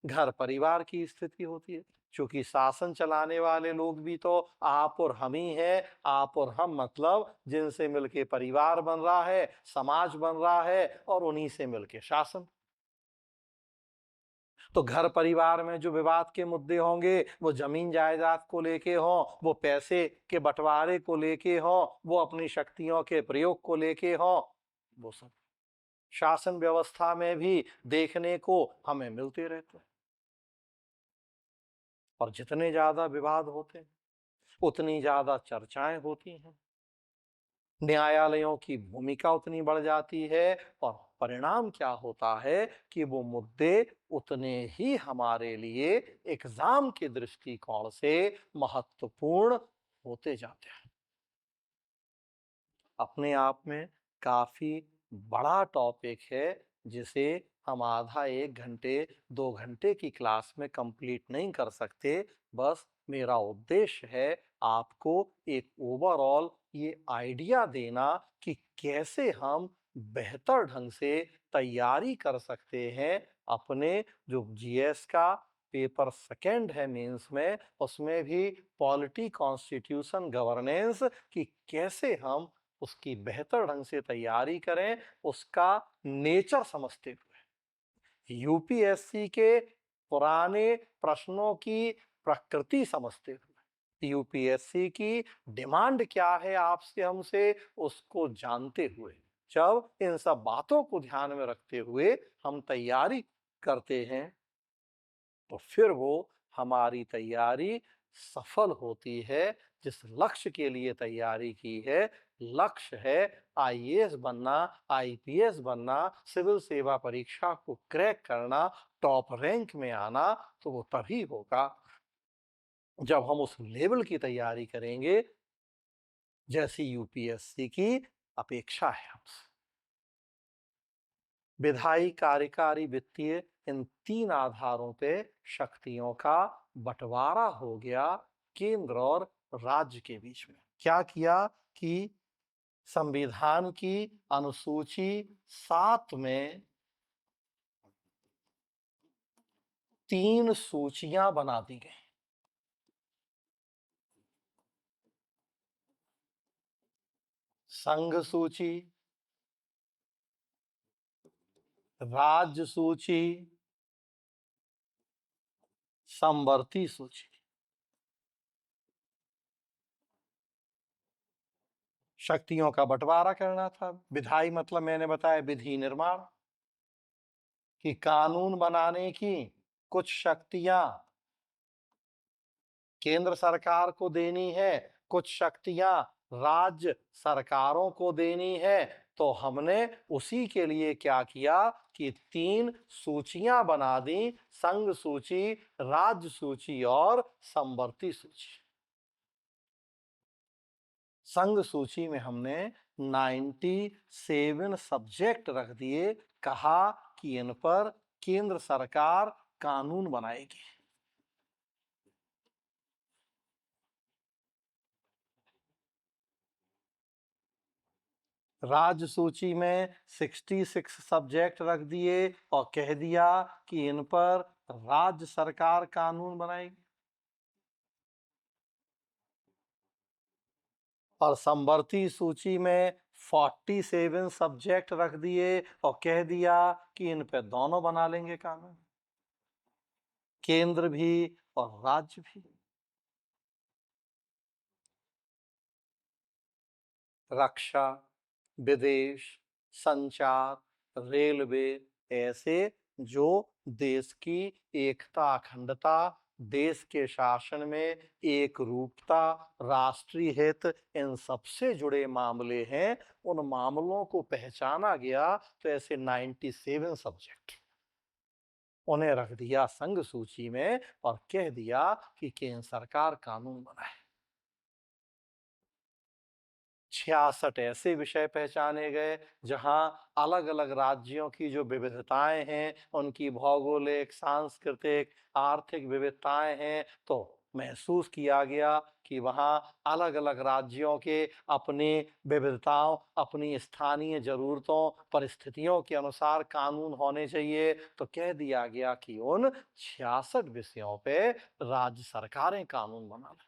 घर परिवार की स्थिति होती है। क्योंकि शासन चलाने वाले लोग भी तो आप और हम ही हैं। आप और हम मतलब जिनसे मिलके परिवार बन रहा है, समाज बन रहा है और उन्हीं से मिलके शासन। तो घर परिवार में जो विवाद के मुद्दे होंगे वो जमीन जायदाद को लेके हों, वो पैसे के बंटवारे को लेके हों, वो अपनी शक्तियों के प्रयोग को लेके हों, वो सब शासन व्यवस्था में भी देखने को हमें मिलते रहते हैं। और जितने ज्यादा विवाद होते हैं उतनी ज्यादा चर्चाएं होती हैं, न्यायालयों की भूमिका उतनी बढ़ जाती है और परिणाम क्या होता है कि वो मुद्दे उतने ही हमारे लिए एग्जाम के दृष्टिकोण से महत्वपूर्ण होते जाते हैं। अपने आप में काफी बड़ा टॉपिक है जिसे हम आधा एक घंटे 2 घंटे की क्लास में कंप्लीट नहीं कर सकते। बस मेरा उद्देश्य है आपको एक ओवरऑल ये आइडिया देना कि कैसे हम बेहतर ढंग से तैयारी कर सकते हैं अपने जो जीएस का पेपर सेकंड है मेंस में, उसमें भी पॉलिटी कॉन्स्टिट्यूशन गवर्नेंस कि कैसे हम उसकी बेहतर ढंग से तैयारी करें, उसका नेचर समझते हुए यूपीएससी के पुराने प्रश्नों की प्रकृति समझते हुए यूपीएससी की डिमांड क्या है आपसे हमसे उसको जानते हुए, जब इन सब बातों को ध्यान में रखते हुए हम तैयारी करते हैं तो फिर वो हमारी तैयारी सफल होती है। जिस लक्ष्य के लिए तैयारी की है, लक्ष्य है आईएएस बनना, आईपीएस बनना, सिविल सेवा परीक्षा को क्रैक करना, टॉप रैंक में आना, तो वो तभी होगा जब हम उस लेवल की तैयारी करेंगे जैसी यूपीएससी की अपेक्षा है हमसे। विधायी, कार्यकारी, वित्तीय, इन 3 आधारों पे शक्तियों का बंटवारा हो गया केंद्र और राज्य के बीच में। क्या किया कि संविधान की अनुसूची 7 में 3 सूचियां बना दी गई। संघ सूची, राज्य सूची, समवर्ती सूची। शक्तियों का बंटवारा करना था। विधायी मतलब मैंने बताया विधि निर्माण, कि कानून बनाने की कुछ शक्तियां केंद्र सरकार को देनी है, कुछ शक्तियां राज्य सरकारों को देनी है। तो हमने उसी के लिए क्या किया कि 3 सूचियां बना दी, संघ सूची, राज्य सूची और समवर्ती सूची। संघ सूची में हमने 97 सब्जेक्ट रख दिए, कहा कि इन पर केंद्र सरकार कानून बनाएगी। राज्य सूची में 66 सब्जेक्ट रख दिए और कह दिया कि इन पर राज्य सरकार कानून बनाएगी। और समवर्ती सूची में 47 सब्जेक्ट रख दिए और कह दिया कि इन पे दोनों बना लेंगे कानून, केंद्र भी और राज्य भी। रक्षा, विदेश, संचार, रेलवे, ऐसे जो देश की एकता अखंडता, देश के शासन में एक रूपता, राष्ट्रीय हित, इन सबसे जुड़े मामले हैं, उन मामलों को पहचाना गया। तो ऐसे 97 सब्जेक्ट उन्हें रख दिया संघ सूची में और कह दिया कि केंद्र सरकार कानून बनाए। 66 ऐसे विषय पहचाने गए जहां अलग अलग राज्यों की जो विविधताएं हैं, उनकी भौगोलिक, सांस्कृतिक, आर्थिक विविधताएं हैं, तो महसूस किया गया कि वहां अलग अलग राज्यों के अपनी विविधताओं, अपनी स्थानीय जरूरतों, परिस्थितियों के अनुसार कानून होने चाहिए। तो कह दिया गया कि उन 66 विषयों पे राज्य सरकारें कानून बना लें।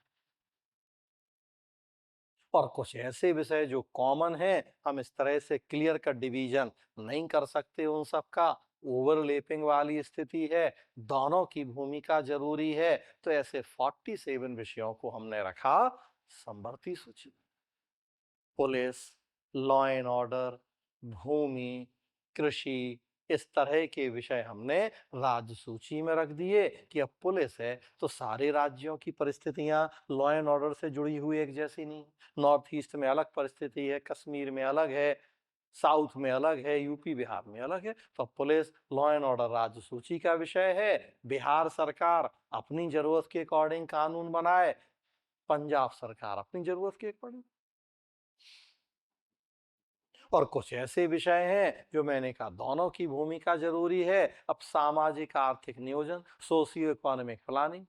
और कुछ ऐसे विषय जो कॉमन हैं, हम इस तरह से क्लियर कट डिवीजन नहीं कर सकते, उन सब का ओवरलैपिंग वाली स्थिति है, दोनों की भूमिका जरूरी है। तो ऐसे 47 विषयों को हमने रखा समवर्ती सूची। पुलिस, लॉ एंड ऑर्डर, भूमि, कृषि, इस तरह के विषय हमने राज्य सूची में रख दिए कि अब पुलिस है तो सारे राज्यों की परिस्थितियां लॉ एंड ऑर्डर से जुड़ी हुई एक जैसी नहीं। नॉर्थ ईस्ट में अलग परिस्थिति है, कश्मीर में अलग है, साउथ में अलग है, यूपी बिहार में अलग है। तो पुलिस, लॉ एंड ऑर्डर राज्य सूची का विषय है। बिहार सरकार अपनी जरूरत के अकॉर्डिंग कानून बनाए, पंजाब सरकार अपनी जरूरत के अकॉर्डिंग। और कुछ ऐसे विषय हैं जो मैंने कहा दोनों की भूमिका जरूरी है। अब सामाजिक आर्थिक नियोजन, सोशियो इकोनॉमिक प्लानिंग,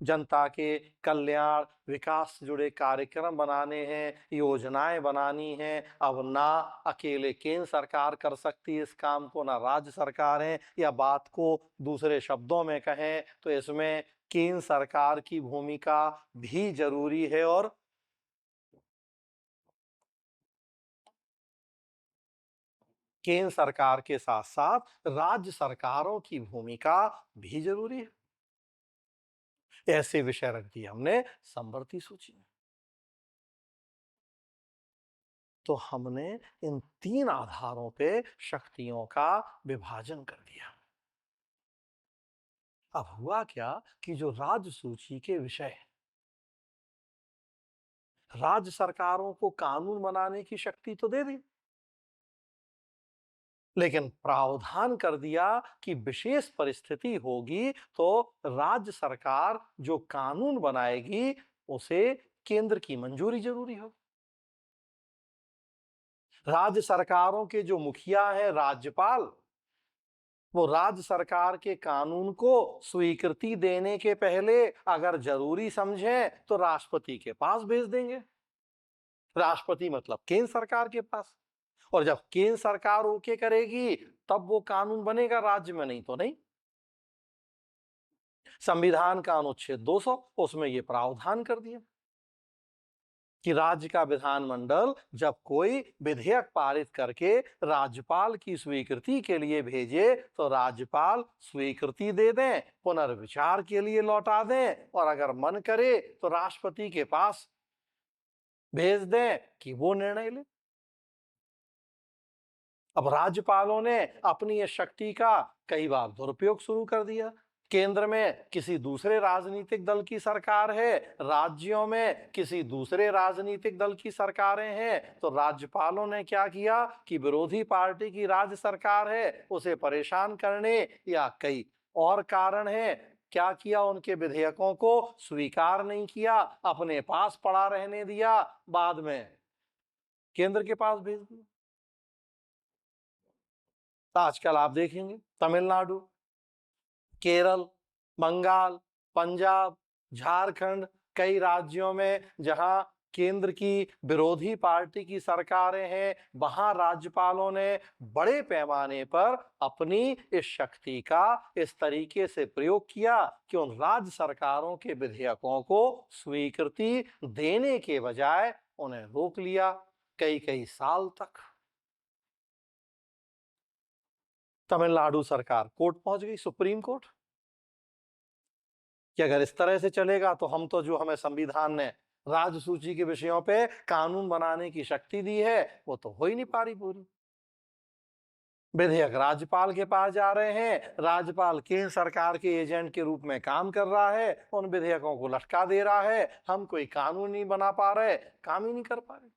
जनता के कल्याण विकास से जुड़े कार्यक्रम बनाने हैं, योजनाएं बनानी हैं। अब ना अकेले केंद्र सरकार कर सकती है इस काम को, ना राज्य सरकार है। या बात को दूसरे शब्दों में कहें तो इसमें केंद्र सरकार की भूमिका भी जरूरी है और केंद्र सरकार के साथ साथ राज्य सरकारों की भूमिका भी जरूरी है। ऐसे विषय रख दिए हमने समवर्ती सूची में। तो हमने इन 3 आधारों पे शक्तियों का विभाजन कर दिया। अब हुआ क्या कि जो राज्य सूची के विषय हैं, राज्य सरकारों को कानून बनाने की शक्ति तो दे दी, लेकिन प्रावधान कर दिया कि विशेष परिस्थिति होगी तो राज्य सरकार जो कानून बनाएगी उसे केंद्र की मंजूरी जरूरी हो। राज्य सरकारों के जो मुखिया हैं, राज्यपाल, वो राज्य सरकार के कानून को स्वीकृति देने के पहले अगर जरूरी समझें तो राष्ट्रपति के पास भेज देंगे। राष्ट्रपति मतलब केंद्र सरकार के पास। और जब केंद्र सरकार ओके करेगी तब वो कानून बनेगा, राज्य में नहीं तो नहीं। संविधान का अनुच्छेद 200 उसमें ये प्रावधान कर दिया कि राज्य का विधानमंडल जब कोई विधेयक पारित करके राज्यपाल की स्वीकृति के लिए भेजे तो राज्यपाल स्वीकृति दे दें, पुनर्विचार के लिए लौटा दें, और अगर मन करे तो राष्ट्रपति के पास भेज दें कि वो निर्णय ले। अब राज्यपालों ने अपनी इस शक्ति का कई बार दुरुपयोग शुरू कर दिया। केंद्र में किसी दूसरे राजनीतिक दल की सरकार है, राज्यों में किसी दूसरे राजनीतिक दल की सरकारें हैं, तो राज्यपालों ने क्या किया कि विरोधी पार्टी की राज्य सरकार है उसे परेशान करने या कई और कारण है, क्या किया, उनके विधेयकों को स्वीकार नहीं किया, अपने पास पड़ा रहने दिया, बाद में केंद्र के पास भेज दिया। आजकल आप देखेंगे तमिलनाडु, केरल, बंगाल, पंजाब, झारखंड, कई राज्यों में जहां केंद्र की विरोधी पार्टी की सरकारें हैं, वहां राज्यपालों ने बड़े पैमाने पर अपनी इस शक्ति का इस तरीके से प्रयोग किया कि उन राज्य सरकारों के विधेयकों को स्वीकृति देने के बजाय उन्हें रोक लिया कई कई साल तक। तमिलनाडु सरकार कोर्ट पहुंच गई, सुप्रीम कोर्ट, कि अगर इस तरह से चलेगा तो हम तो जो हमें संविधान ने राजसूची के विषयों पे कानून बनाने की शक्ति दी है वो तो हो ही नहीं पा रही पूरी। विधेयक राज्यपाल के पास जा रहे हैं, राज्यपाल केंद्र सरकार के एजेंट के रूप में काम कर रहा है, उन विधेयकों को लटका दे रहा है, हम कोई कानून नहीं बना पा रहे, काम ही नहीं कर पा रहे।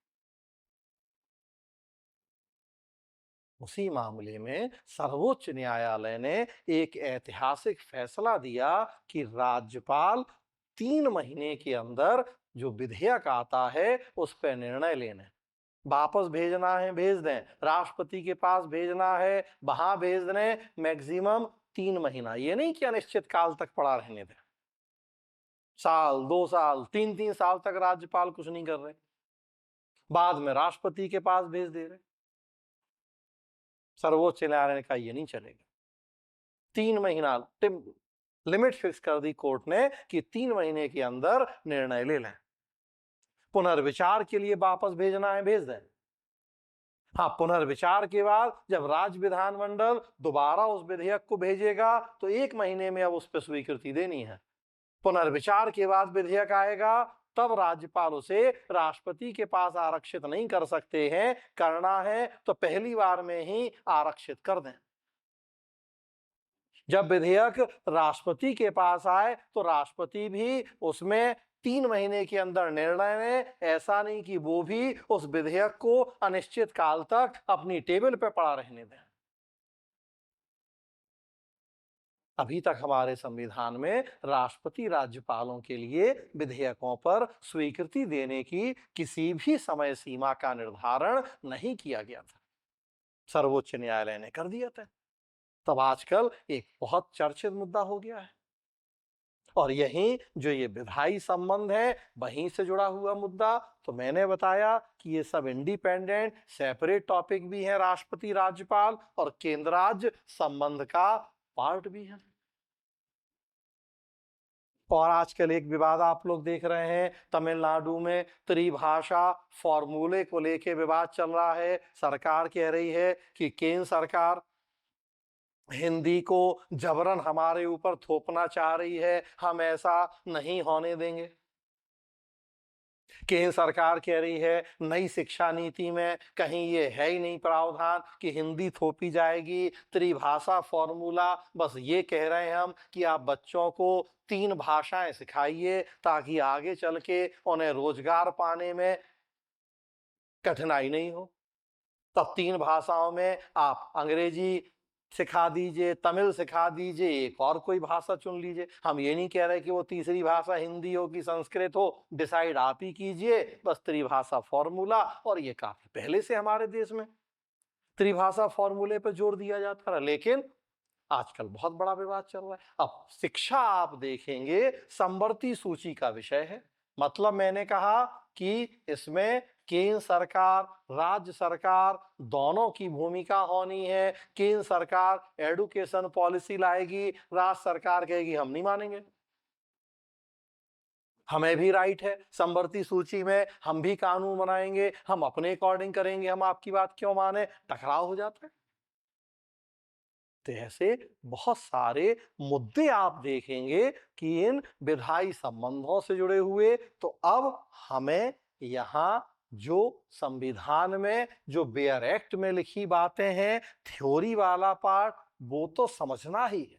उसी मामले में सर्वोच्च न्यायालय ने एक ऐतिहासिक फैसला दिया कि राज्यपाल 3 महीने के अंदर जो विधेयक आता है उस पर निर्णय लेने, वापस भेजना है भेज दें, राष्ट्रपति के पास भेजना है वहां भेज दें, मैक्सिमम 3 महीना, ये नहीं कि अनिश्चित काल तक पड़ा रहने दें, साल 2 साल 3 3 साल तक राज्यपाल कुछ नहीं कर रहे, बाद में राष्ट्रपति के पास भेज दे रहे। सर्वोच्च न्यायालय ने कहा ये नहीं चलेगा, 3 महीना लिमिट फिक्स कर दी कोर्ट ने कि 3 महीने के अंदर निर्णय ले लें, पुनर्विचार के लिए वापस भेजना है भेज दें। हाँ, पुनर्विचार के बाद जब राज्य विधानमंडल दोबारा उस विधेयक को भेजेगा तो 1 महीने में अब उस पर स्वीकृति देनी है। पुनर्विचार के बाद विधेयक आएगा तब राज्यपाल उसे राष्ट्रपति के पास आरक्षित नहीं कर सकते हैं, करना है तो पहली बार में ही आरक्षित कर दें। जब विधेयक राष्ट्रपति के पास आए तो राष्ट्रपति भी उसमें 3 महीने के अंदर निर्णय लें, ऐसा नहीं कि वो भी उस विधेयक को अनिश्चित काल तक अपनी टेबल पे पड़ा रहने दें। अभी तक हमारे संविधान में राष्ट्रपति राज्यपालों के लिए विधेयकों पर स्वीकृति देने की किसी भी समय सीमा का निर्धारण नहीं किया गया था, सर्वोच्च न्यायालय ने कर दिया था। तब आजकल एक बहुत चर्चित मुद्दा हो गया है, और यही जो ये विधायी संबंध है वहीं से जुड़ा हुआ मुद्दा। तो मैंने बताया कि ये सब इंडिपेंडेंट सेपरेट टॉपिक भी है, राष्ट्रपति राज्यपाल और केंद्र राज्य संबंध का पार्ट भी है। और आजकल एक विवाद आप लोग देख रहे हैं, तमिलनाडु में त्रिभाषा फॉर्मूले को लेके विवाद चल रहा है। सरकार कह रही है कि केंद्र सरकार हिंदी को जबरन हमारे ऊपर थोपना चाह रही है, हम ऐसा नहीं होने देंगे। केंद्र सरकार कह रही है नई शिक्षा नीति में कहीं ये है ही नहीं प्रावधान कि हिंदी थोपी जाएगी, त्रिभाषा फॉर्मूला, बस ये कह रहे हैं हम कि आप बच्चों को 3 भाषाएं सिखाइए ताकि आगे चल के उन्हें रोजगार पाने में कठिनाई नहीं हो। तब 3 भाषाओं में आप अंग्रेजी सिखा दीजिए, तमिल सिखा दीजिए, एक और कोई भाषा चुन लीजिए। हम ये नहीं कह रहे कि वो तीसरी भाषा हिंदी हो कि संस्कृत हो, डिसाइड आप ही कीजिए, बस त्रिभाषा फॉर्मूला। और ये काफी पहले से हमारे देश में त्रिभाषा फॉर्मूले पर जोर दिया जाता रहा, लेकिन आजकल बहुत बड़ा विवाद चल रहा है। अब शिक्षा आप देखेंगे समवर्ती सूची का विषय है, मतलब मैंने कहा कि इसमें केंद्र सरकार राज्य सरकार दोनों की भूमिका होनी है। केंद्र सरकार एडुकेशन पॉलिसी लाएगी, राज्य सरकार कहेगी हम नहीं मानेंगे, हमें भी राइट है समवर्ती सूची में, हम भी कानून बनाएंगे, हम अपने अकॉर्डिंग करेंगे, हम आपकी बात क्यों माने, टकराव हो जाता है। तो ऐसे बहुत सारे मुद्दे आप देखेंगे कि इन विधायी संबंधों से जुड़े हुए। तो अब हमें यहाँ जो संविधान में जो बेयर एक्ट में लिखी बातें हैं, थ्योरी वाला पार्ट वो तो समझना ही है,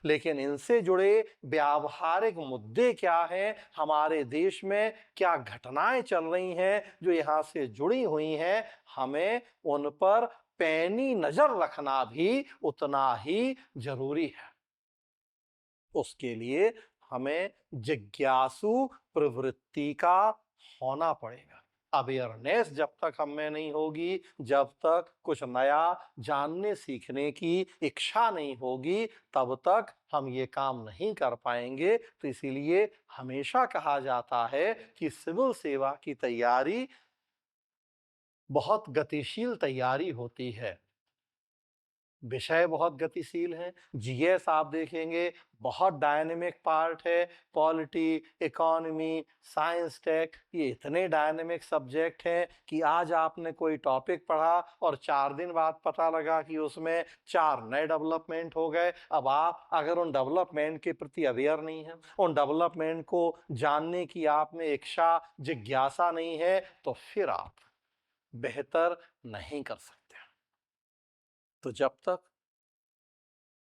लेकिन इनसे जुड़े व्यावहारिक मुद्दे क्या हैं, हमारे देश में क्या घटनाएं चल रही हैं जो यहाँ से जुड़ी हुई हैं, हमें उन पर पैनी नजर रखना भी उतना ही जरूरी है। उसके लिए हमें जिज्ञासु प्रवृत्ति का होना पड़ेगा। अवेयरनेस जब तक हमें नहीं होगी, जब तक कुछ नया जानने सीखने की इच्छा नहीं होगी, तब तक हम ये काम नहीं कर पाएंगे। तो इसीलिए हमेशा कहा जाता है कि सिविल सेवा की तैयारी बहुत गतिशील तैयारी होती है। विषय बहुत गतिशील हैं। जीएस आप देखेंगे बहुत डायनेमिक पार्ट है। पॉलिटी, इकोनॉमी, साइंस टेक ये इतने डायनेमिक सब्जेक्ट हैं कि आज आपने कोई टॉपिक पढ़ा और 4 दिन बाद पता लगा कि उसमें 4 नए डेवलपमेंट हो गए। अब आप अगर उन डेवलपमेंट के प्रति अवेयर नहीं है, उन डेवलपमेंट को जानने की आप में इच्छा, जिज्ञासा नहीं है, तो फिर आप बेहतर नहीं कर सकते। तो जब तक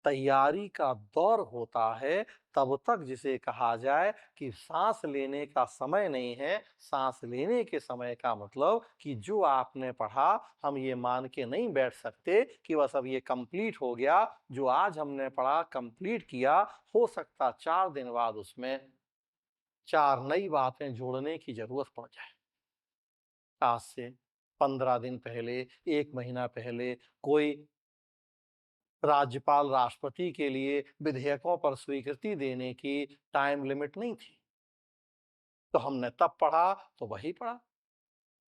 तैयारी का दौर होता है तब तक जिसे कहा जाए कि सांस लेने का समय नहीं है। सांस लेने के समय का मतलब कि जो आपने पढ़ा हम ये मान के नहीं बैठ सकते कि बस अब ये कंप्लीट हो गया। जो आज हमने पढ़ा कंप्लीट किया, हो सकता 4 दिन बाद उसमें 4 नई बातें जोड़ने की जरूरत पड़ जाए। आज से 15 दिन पहले, 1 महीना पहले कोई राज्यपाल राष्ट्रपति के लिए विधेयकों पर स्वीकृति देने की टाइम लिमिट नहीं थी। तो हमने तब पढ़ा तो वही पढ़ा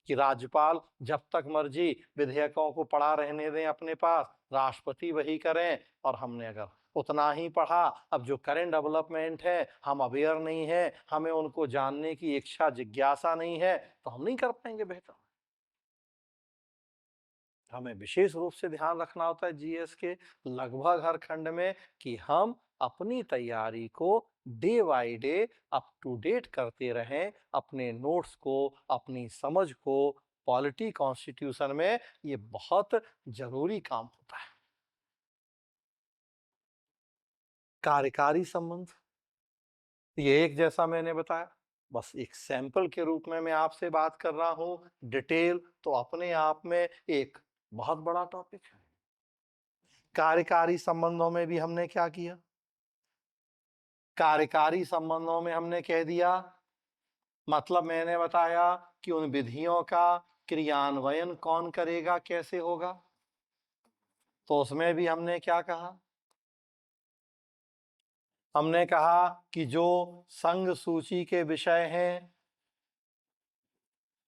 कि राज्यपाल जब तक मर्जी विधेयकों को पढ़ा रहने दें अपने पास, राष्ट्रपति वही करें। और हमने अगर उतना ही पढ़ा, अब जो करेंट डेवलपमेंट है हम अवेयर नहीं है, हमें उनको जानने की इच्छा जिज्ञासा नहीं है, तो हम नहीं कर पाएंगे बेहतर। हमें विशेष रूप से ध्यान रखना होता है जीएस के लगभग हर खंड में कि हम अपनी तैयारी को day by day up to date करते रहें। अपने नोट्स को, अपनी समझ को, पॉलिटी कॉन्स्टिट्यूशन में ये बहुत जरूरी काम होता है। कार्यकारी संबंध ये एक जैसा मैंने बताया, बस एक सैंपल के रूप में मैं आपसे बात कर रहा हूं। डिटेल तो अपने आप में एक बहुत बड़ा टॉपिक है। कार्यकारी संबंधों में भी हमने क्या किया? कार्यकारी संबंधों में हमने कह दिया, मतलब मैंने बताया कि उन विधियों का क्रियान्वयन कौन करेगा, कैसे होगा। तो उसमें भी हमने क्या कहा? हमने कहा कि जो संघ सूची के विषय हैं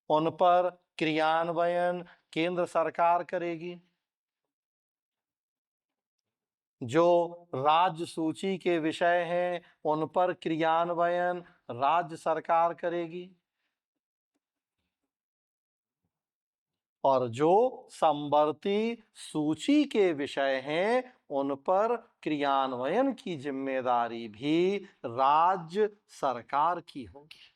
उन पर क्रियान्वयन केंद्र सरकार करेगी। जो राज्य सूची के विषय हैं उन पर क्रियान्वयन राज्य सरकार करेगी। और जो समवर्ती सूची के विषय हैं उन पर क्रियान्वयन की जिम्मेदारी भी राज्य सरकार की होगी।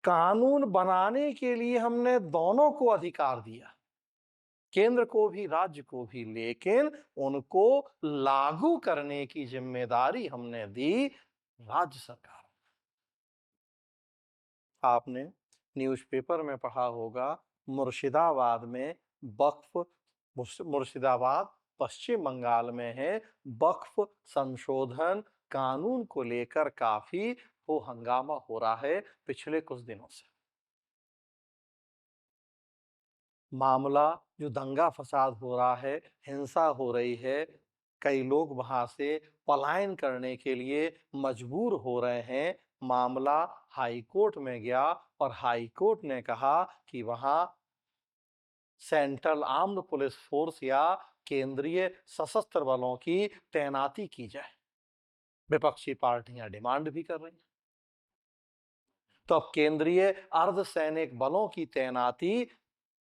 कानून बनाने के लिए हमने दोनों को अधिकार दिया, केंद्र को भी राज्य को भी, लेकिन उनको लागू करने की जिम्मेदारी हमने दी राज्य सरकार। आपने न्यूज़पेपर में पढ़ा होगा मुर्शिदाबाद में वक्फ, मुर्शिदाबाद पश्चिम बंगाल में है, वक्फ संशोधन कानून को लेकर काफी वो हंगामा हो रहा है पिछले कुछ दिनों से। मामला जो दंगा फसाद हो रहा है, हिंसा हो रही है, कई लोग वहां से पलायन करने के लिए मजबूर हो रहे हैं। मामला हाई कोर्ट में गया और हाई कोर्ट ने कहा कि वहां सेंट्रल आर्म्ड पुलिस फोर्स या केंद्रीय सशस्त्र बलों की तैनाती की जाए। विपक्षी पार्टियां डिमांड भी कर रही हैं। तो अब केंद्रीय अर्धसैनिक बलों की तैनाती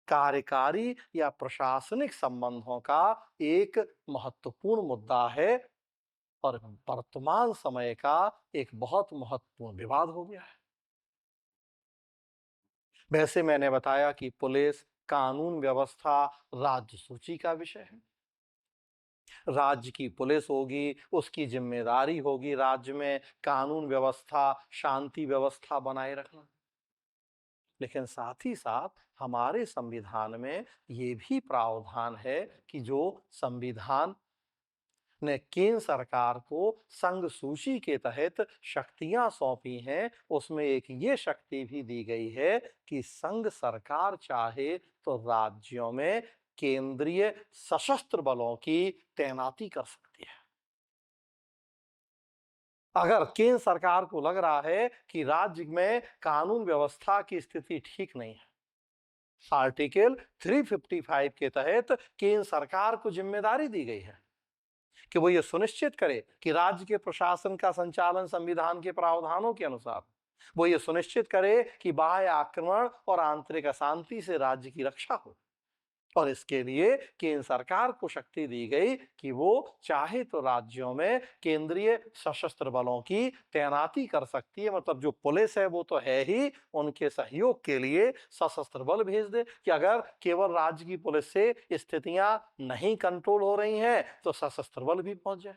कार्यकारी या प्रशासनिक संबंधों का एक महत्वपूर्ण मुद्दा है और वर्तमान समय का एक बहुत महत्वपूर्ण विवाद हो गया है। वैसे मैंने बताया कि पुलिस, कानून व्यवस्था राज्य सूची का विषय है। राज्य की पुलिस होगी, उसकी जिम्मेदारी होगी राज्य में कानून व्यवस्था, शांति व्यवस्था बनाए रखना। लेकिन साथ ही साथ हमारे संविधान में ये भी प्रावधान है कि जो संविधान ने केंद्र सरकार को संघ सूची के तहत शक्तियां सौंपी हैं, उसमें एक ये शक्ति भी दी गई है कि संघ सरकार चाहे तो राज्यों में केंद्रीय सशस्त्र बलों की तैनाती कर सकती है। अगर केंद्र सरकार को लग रहा है कि राज्य में कानून व्यवस्था की स्थिति ठीक नहीं है, आर्टिकल 355 के तहत केंद्र सरकार को जिम्मेदारी दी गई है कि वो ये सुनिश्चित करे कि राज्य के प्रशासन का संचालन संविधान के प्रावधानों के अनुसार, वो ये सुनिश्चित करे कि बाह्य आक्रमण और आंतरिक अशांति से राज्य की रक्षा हो। और इसके लिए केंद्र सरकार को शक्ति दी गई कि वो चाहे तो राज्यों में केंद्रीय सशस्त्र बलों की तैनाती कर सकती है। मतलब जो पुलिस है वो तो है ही, उनके सहयोग के लिए सशस्त्र बल भेज दे कि अगर केवल राज्य की पुलिस से स्थितियां नहीं कंट्रोल हो रही हैं तो सशस्त्र बल भी पहुंच जाए।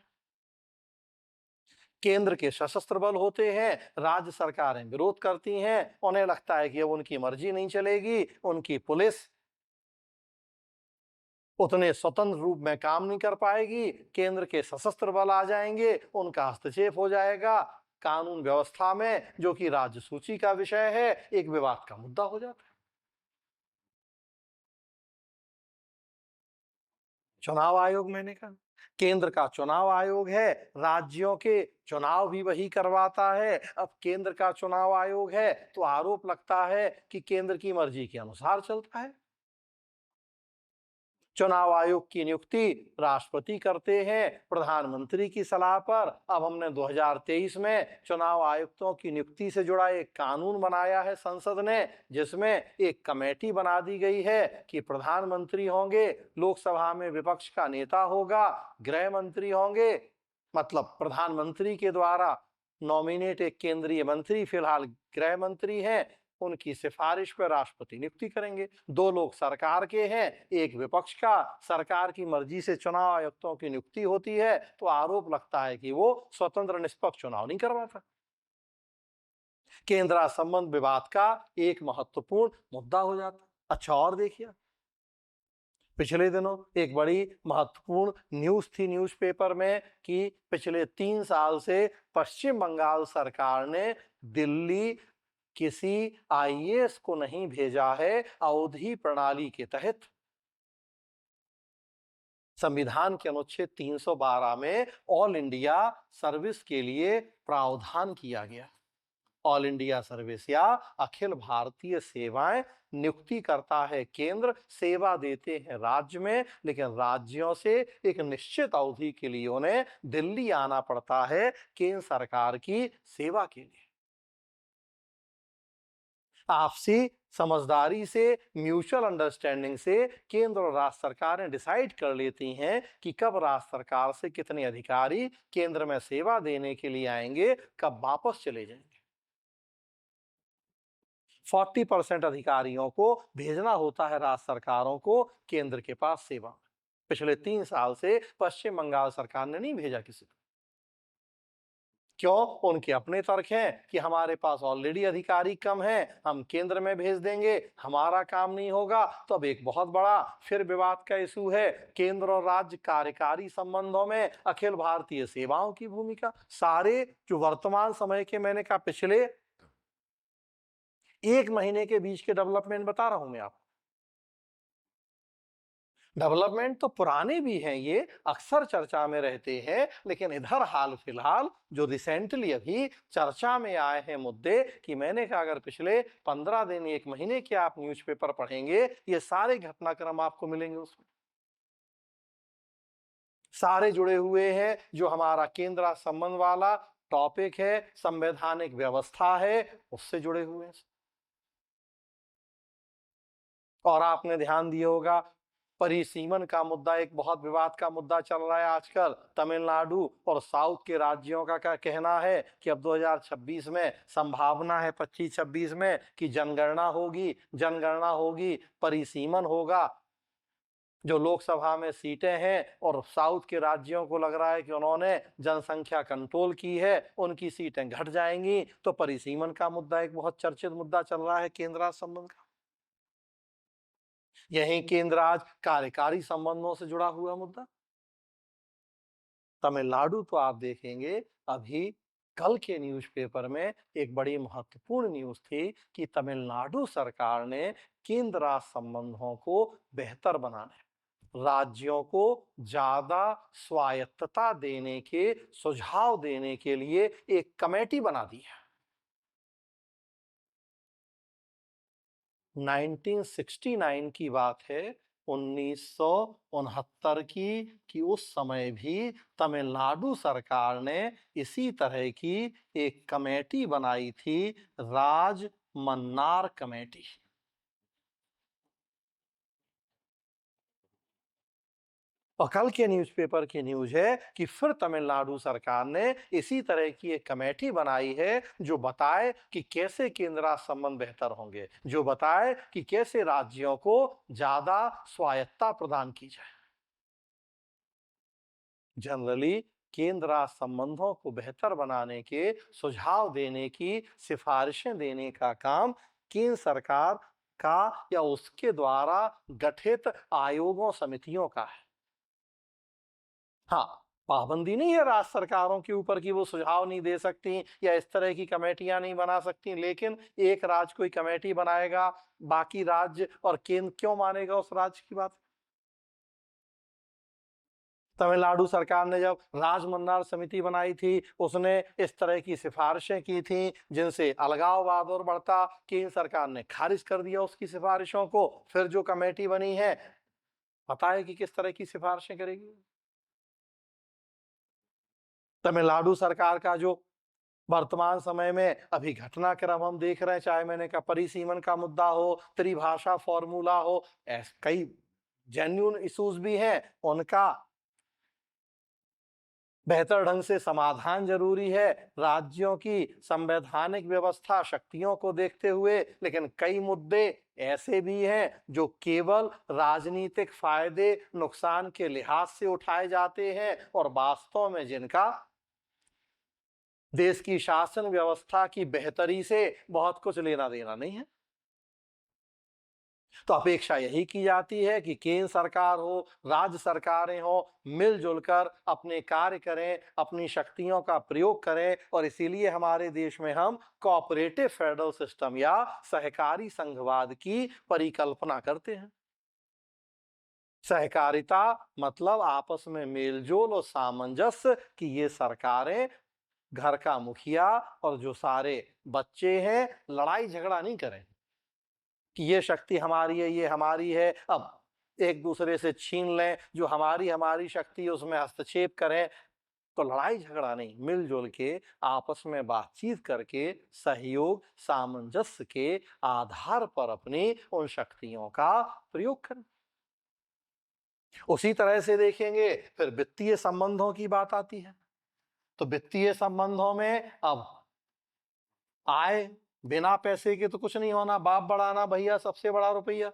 केंद्र के सशस्त्र बल होते हैं, राज्य सरकारें विरोध करती हैं, उन्हें लगता है कि अब उनकी मर्जी नहीं चलेगी, उनकी पुलिस उतने स्वतंत्र रूप में काम नहीं कर पाएगी, केंद्र के सशस्त्र बल आ जाएंगे, उनका हस्तक्षेप हो जाएगा कानून व्यवस्था में, जो कि राज्य सूची का विषय है, एक विवाद का मुद्दा हो जाता है। चुनाव आयोग, मैंने कहा केंद्र का चुनाव आयोग है, राज्यों के चुनाव भी वही करवाता है। अब केंद्र का चुनाव आयोग है तो आरोप लगता है कि केंद्र की मर्जी के अनुसार चलता है। चुनाव आयोग की नियुक्ति राष्ट्रपति करते हैं प्रधानमंत्री की सलाह पर। अब हमने 2023 में चुनाव आयुक्तों की नियुक्ति से जुड़ा एक कानून बनाया है संसद ने, जिसमें एक कमेटी बना दी गई है कि प्रधानमंत्री होंगे, लोकसभा में विपक्ष का नेता होगा, गृह मंत्री होंगे, मतलब प्रधानमंत्री के द्वारा नॉमिनेट एक केंद्रीय मंत्री फिलहाल गृह मंत्री हैं, उनकी सिफारिश पर राष्ट्रपति नियुक्ति करेंगे। दो लोग सरकार के हैं, एक विपक्ष का। सरकार की मर्जी से चुनाव आयुक्तों की नियुक्ति होती है तो आरोप लगता है कि वो स्वतंत्र निष्पक्ष चुनाव नहीं करवाता। केंद्र संबंध विवाद का एक महत्वपूर्ण मुद्दा हो जाता। अच्छा, और देखिए, पिछले दिनों एक बड़ी महत्वपूर्ण न्यूज थी न्यूज़पेपर में कि पिछले 3 साल से पश्चिम बंगाल सरकार ने दिल्ली किसी आईएएस को नहीं भेजा है अवधि प्रणाली के तहत। संविधान के अनुच्छेद 312 में ऑल इंडिया सर्विस के लिए प्रावधान किया गया। ऑल इंडिया सर्विस या अखिल भारतीय सेवाएं नियुक्ति करता है केंद्र, सेवा देते हैं राज्य में, लेकिन राज्यों से एक निश्चित अवधि के लिए उन्हें दिल्ली आना पड़ता है केंद्र सरकार की सेवा के लिए। आपसी समझदारी से, म्यूचुअल अंडरस्टैंडिंग से केंद्र और राज्य सरकारें डिसाइड कर लेती हैं कि कब राज्य सरकार से कितने अधिकारी केंद्र में सेवा देने के लिए आएंगे, कब वापस चले जाएंगे। 40% अधिकारियों को भेजना होता है राज्य सरकारों को केंद्र के पास सेवा में। पिछले 3 साल से पश्चिम बंगाल सरकार ने नहीं भेजा किसी को। क्यों? उनके अपने तर्क हैं कि हमारे पास ऑलरेडी अधिकारी कम हैं, हम केंद्र में भेज देंगे, हमारा काम नहीं होगा। तो अब एक बहुत बड़ा फिर विवाद का इशू है केंद्र और राज्य कार्यकारी संबंधों में अखिल भारतीय सेवाओं की भूमिका। सारे जो वर्तमान समय के, मैंने कहा पिछले 1 महीने के बीच के डेवलपमेंट बता रहा हूं मैं आपको। डेवलपमेंट तो पुराने भी हैं, ये अक्सर चर्चा में रहते हैं, लेकिन इधर हाल फिलहाल जो रिसेंटली अभी चर्चा में आए हैं मुद्दे, कि मैंने कहा अगर पिछले 15 दिन 1 महीने के आप न्यूज़पेपर पढ़ेंगे, ये सारे घटनाक्रम आपको मिलेंगे उसमें। सारे जुड़े हुए हैं, जो हमारा केंद्र संबंध वाला टॉपिक है, संवैधानिक व्यवस्था है, उससे जुड़े हुए हैं। और आपने ध्यान दिया होगा परिसीमन का मुद्दा एक बहुत विवाद का मुद्दा चल रहा है आजकल। तमिलनाडु और साउथ के राज्यों का क्या कहना है कि अब 2026 में संभावना है, 25-26 में, कि जनगणना होगी, परिसीमन होगा। जो लोकसभा में सीटें हैं और साउथ के राज्यों को लग रहा है कि उन्होंने जनसंख्या कंट्रोल की है, उनकी सीटें घट जाएंगी। तो परिसीमन का मुद्दा एक बहुत चर्चित मुद्दा चल रहा है केंद्र संबंध का। यही केंद्र आज कार्यकारी संबंधों से जुड़ा हुआ मुद्दा। तमिलनाडु तो आप देखेंगे, अभी कल के न्यूज़पेपर में एक बड़ी महत्वपूर्ण न्यूज़ थी कि तमिलनाडु सरकार ने केंद्र राज्य संबंधों को बेहतर बनाने, राज्यों को ज्यादा स्वायत्तता देने के सुझाव देने के लिए एक कमेटी बना दी है। 1969 की बात है, 1969 की, कि उस समय भी तमिलनाडु सरकार ने इसी तरह की एक कमेटी बनाई थी, राज मन्नार कमेटी। और कल के न्यूज़पेपर की न्यूज़ है कि फिर तमिलनाडु सरकार ने इसी तरह की एक कमेटी बनाई है जो बताए कि कैसे केंद्र राज्य संबंध बेहतर होंगे, जो बताए कि कैसे राज्यों को ज्यादा स्वायत्तता प्रदान की जाए। जनरली केंद्र राज्य संबंधों को बेहतर बनाने के सुझाव देने की, सिफारिशें देने का काम केंद्र सरकार का या उसके द्वारा गठित आयोगों, समितियों का है। हाँ, पाबंदी नहीं है राज्य सरकारों के ऊपर कि वो सुझाव नहीं दे सकती या इस तरह की कमेटियां नहीं बना सकती, लेकिन एक राज्य कोई कमेटी बनाएगा, बाकी राज्य और केंद्र क्यों मानेगा उस राज्य की बात? तमिलनाडु सरकार ने जब राजमन्नार समिति बनाई थी, उसने इस तरह की सिफारिशें की थी जिनसे अलगाववाद और बढ़ता। केंद्र सरकार ने खारिज कर दिया उसकी सिफारिशों को। फिर जो कमेटी बनी है, पता है कि किस तरह की सिफारिशें करेगी? तमिलनाडु सरकार का जो वर्तमान समय में अभी घटनाक्रम हम देख रहे हैं, चाहे मैंने कहा परिसीमन का मुद्दा हो, त्रिभाषा फॉर्मूला हो, ऐसे कई जेन्युइन इश्यूज भी हैं, उनका बेहतर ढंग से समाधान जरूरी है राज्यों की संवैधानिक व्यवस्था शक्तियों को देखते हुए। लेकिन कई मुद्दे ऐसे भी हैं जो केवल राजनीतिक फायदे नुकसान के लिहाज से उठाए जाते हैं और वास्तव में जिनका देश की शासन व्यवस्था की बेहतरी से बहुत कुछ लेना देना नहीं है। तो अपेक्षा यही की जाती है कि केंद्र सरकार हो, राज्य सरकारें हो, मिलजुल कर अपने कार्य करें, अपनी शक्तियों का प्रयोग करें। और इसीलिए हमारे देश में हम कोऑपरेटिव फेडरल सिस्टम या सहकारी संघवाद की परिकल्पना करते हैं। सहकारिता मतलब आपस में मेलजोल और सामंजस्य, कि ये सरकारें, घर का मुखिया और जो सारे बच्चे हैं, लड़ाई झगड़ा नहीं करें कि ये शक्ति हमारी है, ये हमारी है, अब एक दूसरे से छीन लें, जो हमारी हमारी शक्ति उसमें हस्तक्षेप करें। तो लड़ाई झगड़ा नहीं, मिलजुल के आपस में बातचीत करके सहयोग सामंजस्य के आधार पर अपनी उन शक्तियों का प्रयोग करें। उसी तरह से देखेंगे फिर वित्तीय संबंधों की बात आती है। तो वित्तीय संबंधों में अब आय बिना पैसे के तो कुछ नहीं होना, बाप बढ़ाना भैया सबसे बड़ा रुपया।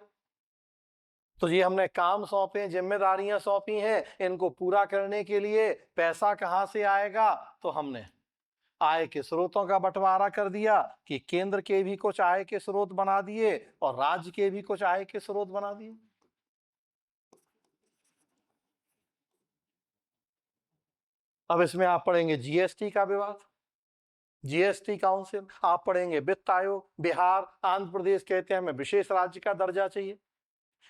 तो ये हमने काम सौंपे, जिम्मेदारियां सौंपी हैं, इनको पूरा करने के लिए पैसा कहां से आएगा? तो हमने आय के स्रोतों का बंटवारा कर दिया कि केंद्र के भी कुछ आय के स्रोत बना दिए और राज्य के भी कुछ आय के स्रोत बना दिए। अब इसमें आप पढ़ेंगे जीएसटी का विवाद, जीएसटी काउंसिल, आप पढ़ेंगे वित्त आयोग। बिहार, आंध्र प्रदेश कहते हैं हमें विशेष राज्य का दर्जा चाहिए।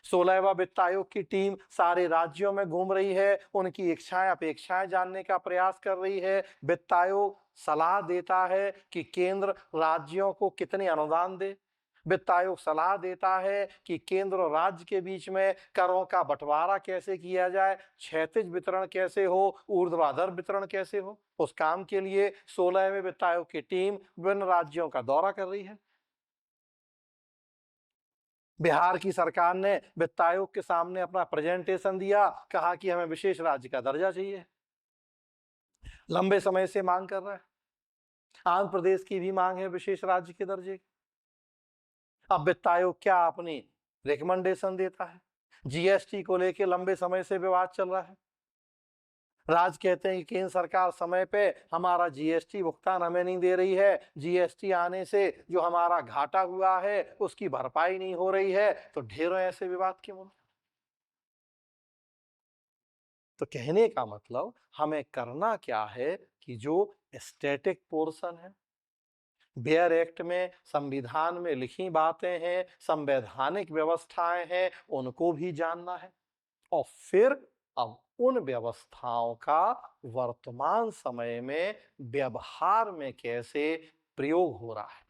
16वां वित्त आयोग की टीम सारे राज्यों में घूम रही है, उनकी इच्छाएं अपेक्षाएं जानने का प्रयास कर रही है। वित्त आयोग सलाह देता है कि केंद्र राज्यों को कितने अनुदान दे। वित्त आयोग सलाह देता है कि केंद्र और राज्य के बीच में करों का बंटवारा कैसे किया जाए, क्षैतिज वितरण कैसे हो, ऊर्ध्वाधर वितरण कैसे हो। उस काम के लिए 16वें वित्त आयोग की टीम विभिन्न राज्यों का दौरा कर रही है। बिहार की सरकार ने वित्त आयोग के सामने अपना प्रेजेंटेशन दिया, कहा कि हमें विशेष राज्य का दर्जा चाहिए, लंबे समय से मांग कर रहा है। आंध्र प्रदेश की भी मांग है विशेष राज्य के दर्जे की। अब वित्त आयोग क्या अपनी रिकमेंडेशन देता है? जीएसटी को लेकर लंबे समय से विवाद चल रहा है। राज्य कहते हैं कि केंद्र सरकार समय पे हमारा जीएसटी भुगतान हमें नहीं दे रही है, जीएसटी आने से जो हमारा घाटा हुआ है उसकी भरपाई नहीं हो रही है। तो ढेरों ऐसे विवाद के मुद्दे। तो कहने का मतलब हमें करना क्या है कि जो स्टैटिक पोर्शन है, बेयर एक्ट में, संविधान में लिखी बातें हैं, संवैधानिक व्यवस्थाएं हैं, उनको भी जानना है। और फिर अब उन व्यवस्थाओं का वर्तमान समय में व्यवहार में कैसे प्रयोग हो रहा है।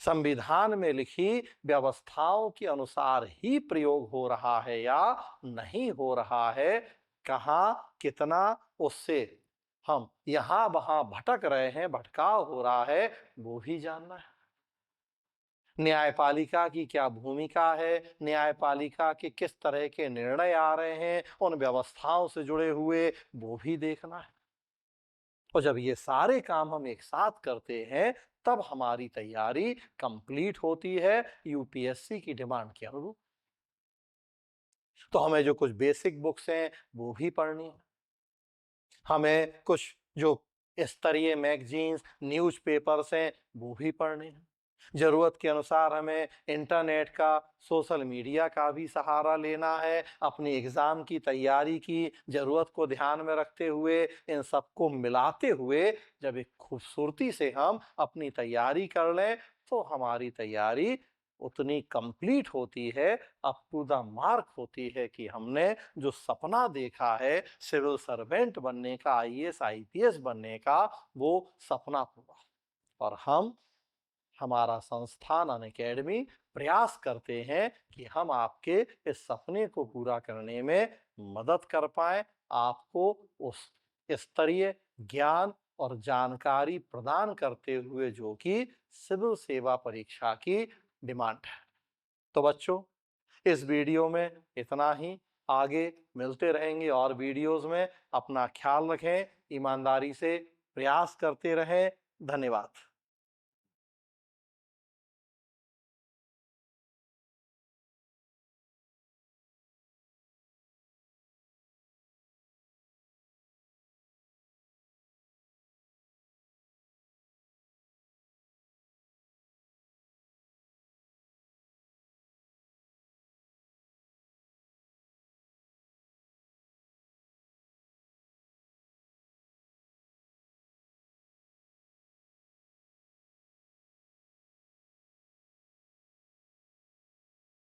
संविधान में लिखी व्यवस्थाओं के अनुसार ही प्रयोग हो रहा है या नहीं हो रहा है, कहाँ कितना, उससे हम यहां वहां भटक रहे हैं, भटकाव हो रहा है, वो भी जानना है। न्यायपालिका की क्या भूमिका है, न्यायपालिका के किस तरह के निर्णय आ रहे हैं उन व्यवस्थाओं से जुड़े हुए, वो भी देखना है। और जब ये सारे काम हम एक साथ करते हैं तब हमारी तैयारी कंप्लीट होती है यूपीएससी की डिमांड के अनुरूप। तो हमें जो कुछ बेसिक बुक्स हैं वो भी पढ़नी है, हमें कुछ जो स्तरीय मैगजीन्स न्यूज़पेपर्स हैं वो भी पढ़ने हैं, जरूरत के अनुसार हमें इंटरनेट का, सोशल मीडिया का भी सहारा लेना है। अपनी एग्जाम की तैयारी की जरूरत को ध्यान में रखते हुए, इन सबको मिलाते हुए जब एक खूबसूरती से हम अपनी तैयारी कर लें तो हमारी तैयारी उतनी कंप्लीट होती है, अप टू द मार्क होती है कि हमने जो सपना देखा है सिविल सर्वेंट बनने का, आईएएस आईपीएस बनने का, वो सपना पूरा। और हमारा संस्थान अनअकैडमी प्रयास करते हैं कि हम आपके इस सपने को पूरा करने में मदद कर पाएं, आपको उस स्तरीय ज्ञान और जानकारी प्रदान करते हुए जो कि सिविल सेवा परीक्षा की डिमांड है। तो बच्चों, इस वीडियो में इतना ही। आगे मिलते रहेंगे और वीडियोस में। अपना ख्याल रखें, ईमानदारी से प्रयास करते रहें। धन्यवाद।